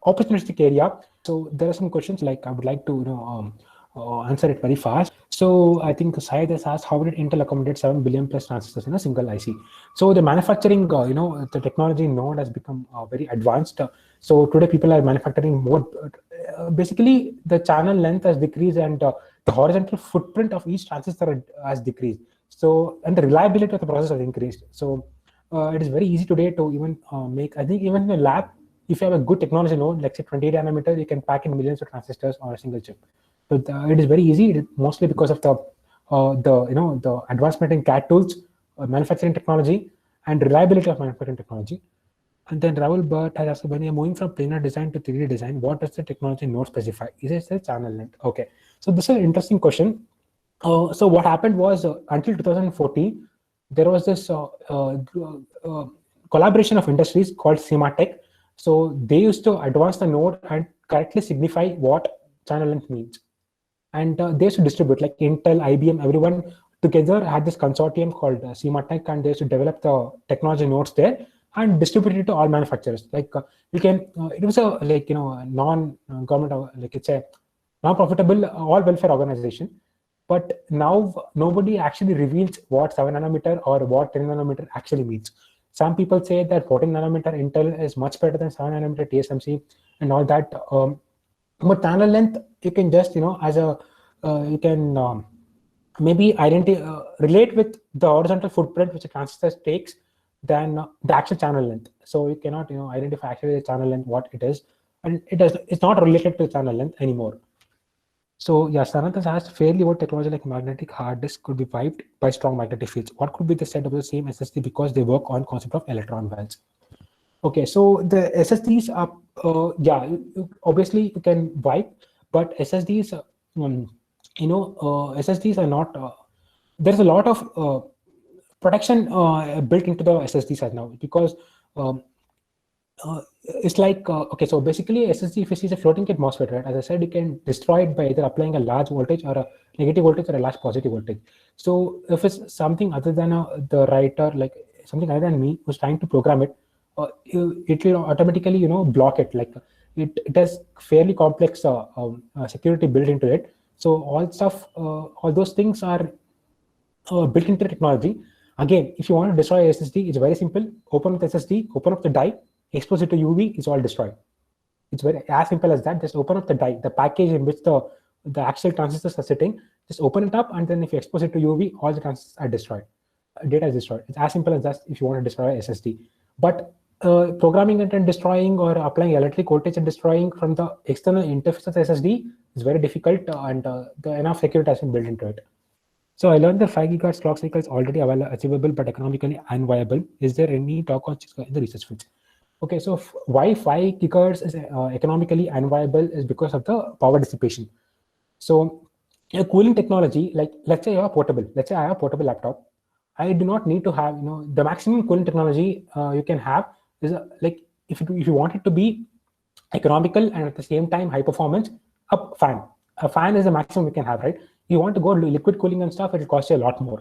opportunistic area. So there are some questions like I would like to answer it very fast. So I think Syed has asked, how did Intel accommodate 7 billion plus transistors in a single IC? So the manufacturing, the technology node has become very advanced. So today people are manufacturing more. Basically, the channel length has decreased and the horizontal footprint of each transistor has decreased. So, and the reliability of the process has increased. So it is very easy today to even make, I think even in a lab, if you have a good technology node, like say 28 nanometer, you can pack in millions of transistors on a single chip. So it is very easy, mostly because of the advancement in CAD tools, manufacturing technology, and reliability of manufacturing technology. And then Rahul Bhatt has asked, when you're moving from planar design to 3D design, what does the technology node specify? Is it the channel length? Okay, so this is an interesting question. So what happened was until 2014, there was this collaboration of industries called Sematech. So they used to advance the node and correctly signify what channel length means. And they used to distribute, like Intel, IBM, everyone together had this consortium called Sematech, and they used to develop the technology nodes there and distribute it to all manufacturers. Like you can, it was a non-government, like it's a non-profitable all welfare organization. But now nobody actually reveals what 7 nanometer or what 10 nanometer actually means. Some people say that 14 nanometer Intel is much better than 7 nanometer TSMC and all that. But channel length, you can just, as a, you can maybe relate with the horizontal footprint which a transistor takes than the actual channel length. So you cannot, identify actually the channel length, what it is. And it's not related to channel length anymore. So yeah, Sanat has asked, fairly what technology like magnetic hard disk could be wiped by strong magnetic fields? What could be the set of the same SSD because they work on concept of electron wells? Okay, so the SSDs are, obviously you can wipe, but SSDs, SSDs are not, there's a lot of protection built into the SSDs right now because it's like, okay, so basically SSD, if you see a floating gate MOSFET, right? As I said, you can destroy it by either applying a large voltage or a negative voltage or a large positive voltage. So if it's something other than the writer, like something other than me who's trying to program it, it will automatically, block it. Like it has fairly complex security built into it. So all those things are built into the technology. Again, if you want to destroy SSD, it's very simple. Open up the SSD, open up the die, expose it to UV, it's all destroyed. It's very as simple as that. Just open up the die, the package in which the actual transistors are sitting. Just open it up, and then if you expose it to UV, all the transistors are destroyed. Data is destroyed. It's as simple as that. If you want to destroy SSD, but programming it and destroying or applying electric voltage and destroying from the external interface of the SSD is very difficult, and the enough security has been built into it. So I learned that 5 GHz clock cycle is already achievable but economically unviable. Is there any talk on in the research field? Okay, so why 5 GHz is economically unviable is because of the power dissipation. So a cooling technology, like let's say you have portable. Let's say I have a portable laptop. I do not need to have, the maximum cooling technology you can have is like if you want it to be economical and at the same time high performance, a fan. A fan is the maximum you can have, right? You want to go liquid cooling and stuff, it will cost you a lot more.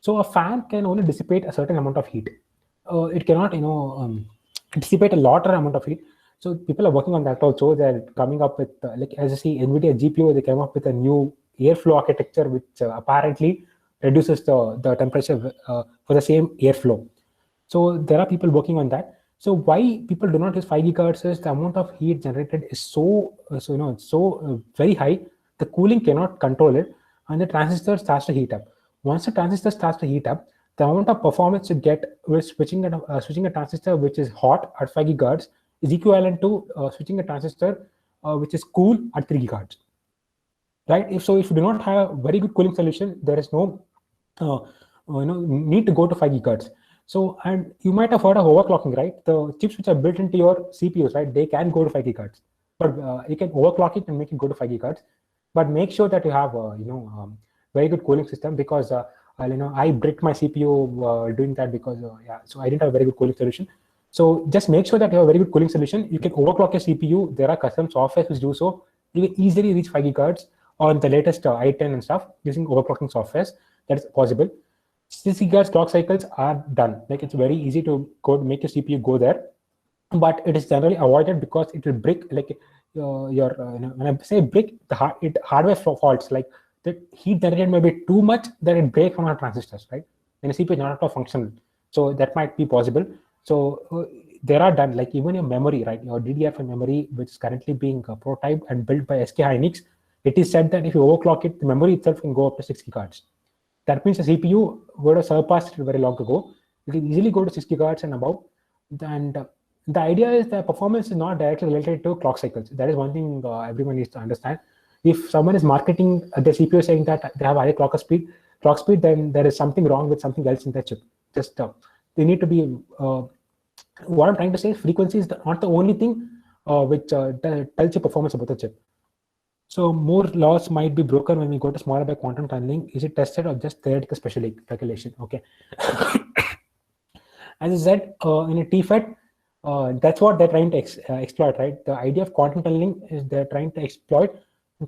So a fan can only dissipate a certain amount of heat. It cannot, dissipate a lot amount of heat. So people are working on that also. They're coming up with, like as you see, NVIDIA GPU, they came up with a new airflow architecture, which apparently reduces the temperature for the same airflow. So there are people working on that. So why people do not use 5 GHz is the amount of heat generated is so very high. The cooling cannot control it, and the transistor starts to heat up. Once the transistor starts to heat up, the amount of performance you get with switching a transistor which is hot at 5 GHz is equivalent to switching a transistor which is cool at 3 GHz. Right? If you do not have a very good cooling solution, there is no need to go to 5 GHz. So, and you might have heard of overclocking, right? The chips which are built into your CPUs, right? They can go to 5 GHz, but you can overclock it and make it go to 5 GHz. But make sure that you have very good cooling system, because I bricked my CPU doing that because so I didn't have a very good cooling solution. So just make sure that you have a very good cooling solution. You can overclock your CPU. There are custom softwares which do so. You can easily reach 5 gigahertz on the latest i10 and stuff using overclocking softwares. That is possible. 6 gigahertz clock cycles are done. Like it's very easy to make your CPU go there, but it is generally avoided because it will break. Like when I say break, hardware faults, like the heat generated may be too much that it breaks on our transistors, right? When a CPU is not functional, so that might be possible. So there are done, like even your memory, right? Your DDR5 memory, which is currently being prototyped and built by SK Hynix, it is said that if you overclock it, the memory itself can go up to 6 gigahertz. That means the CPU would have surpassed it very long ago. It can easily go to 6 gigahertz and above. And the idea is that performance is not directly related to clock cycles. That is one thing everyone needs to understand. If someone is marketing the CPU saying that they have high clock speed, then there is something wrong with something else in the chip. Just they need to be. What I'm trying to say is frequency is not the only thing which tells you performance about the chip. So Moore's laws might be broken when we go to smaller by quantum tunneling. Is it tested or just theoretical speculation? Okay. As I said, in a TFET, that's what they're trying to exploit, right? The idea of quantum tunneling is they're trying to exploit,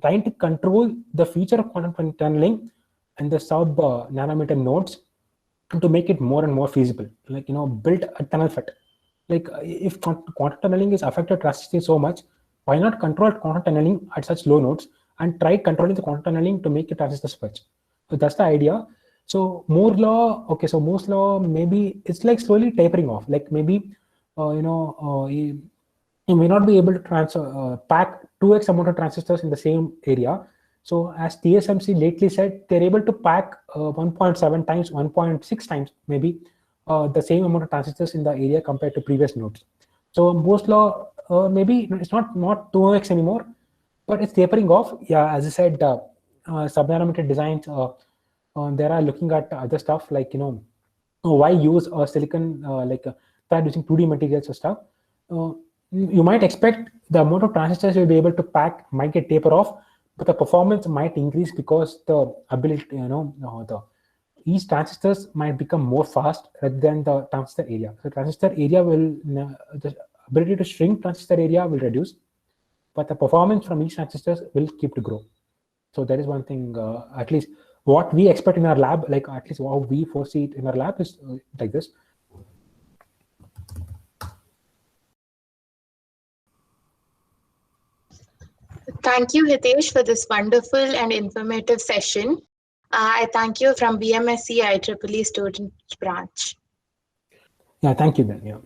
trying to control the future of quantum tunneling and the sub nanometer nodes to make it more and more feasible. Like, build a tunnel FET. Like if quantum tunneling is affected drastically so much, why not control quantum tunneling at such low nodes and try controlling the quantum tunneling to make it transistor switch? So that's the idea. So Moore's law, okay, so Moore's law, maybe it's like slowly tapering off. Like maybe, you may not be able to pack 2x amount of transistors in the same area. So as TSMC lately said, they're able to pack 1.7 times, 1.6 times maybe the same amount of transistors in the area compared to previous nodes. So Moore's law, maybe it's not 2x anymore, but it's tapering off. Yeah, as I said, sub-nanometer designs, there are looking at other stuff like, why use silicon, start using 2D materials or stuff. You might expect the amount of transistors you'll be able to pack might get taper off, but the performance might increase because the ability, each transistors might become more fast rather than the transistor area. So transistor area will, the ability to shrink transistor area will reduce, but the performance from each transistors will keep to grow. So that is one thing, at least what we expect in our lab, like at least how we foresee it in our lab is like this. Thank you, Hitesh, for this wonderful and informative session. I thank you from BMSC IEEE Student Branch. Yeah, thank you then. Yeah.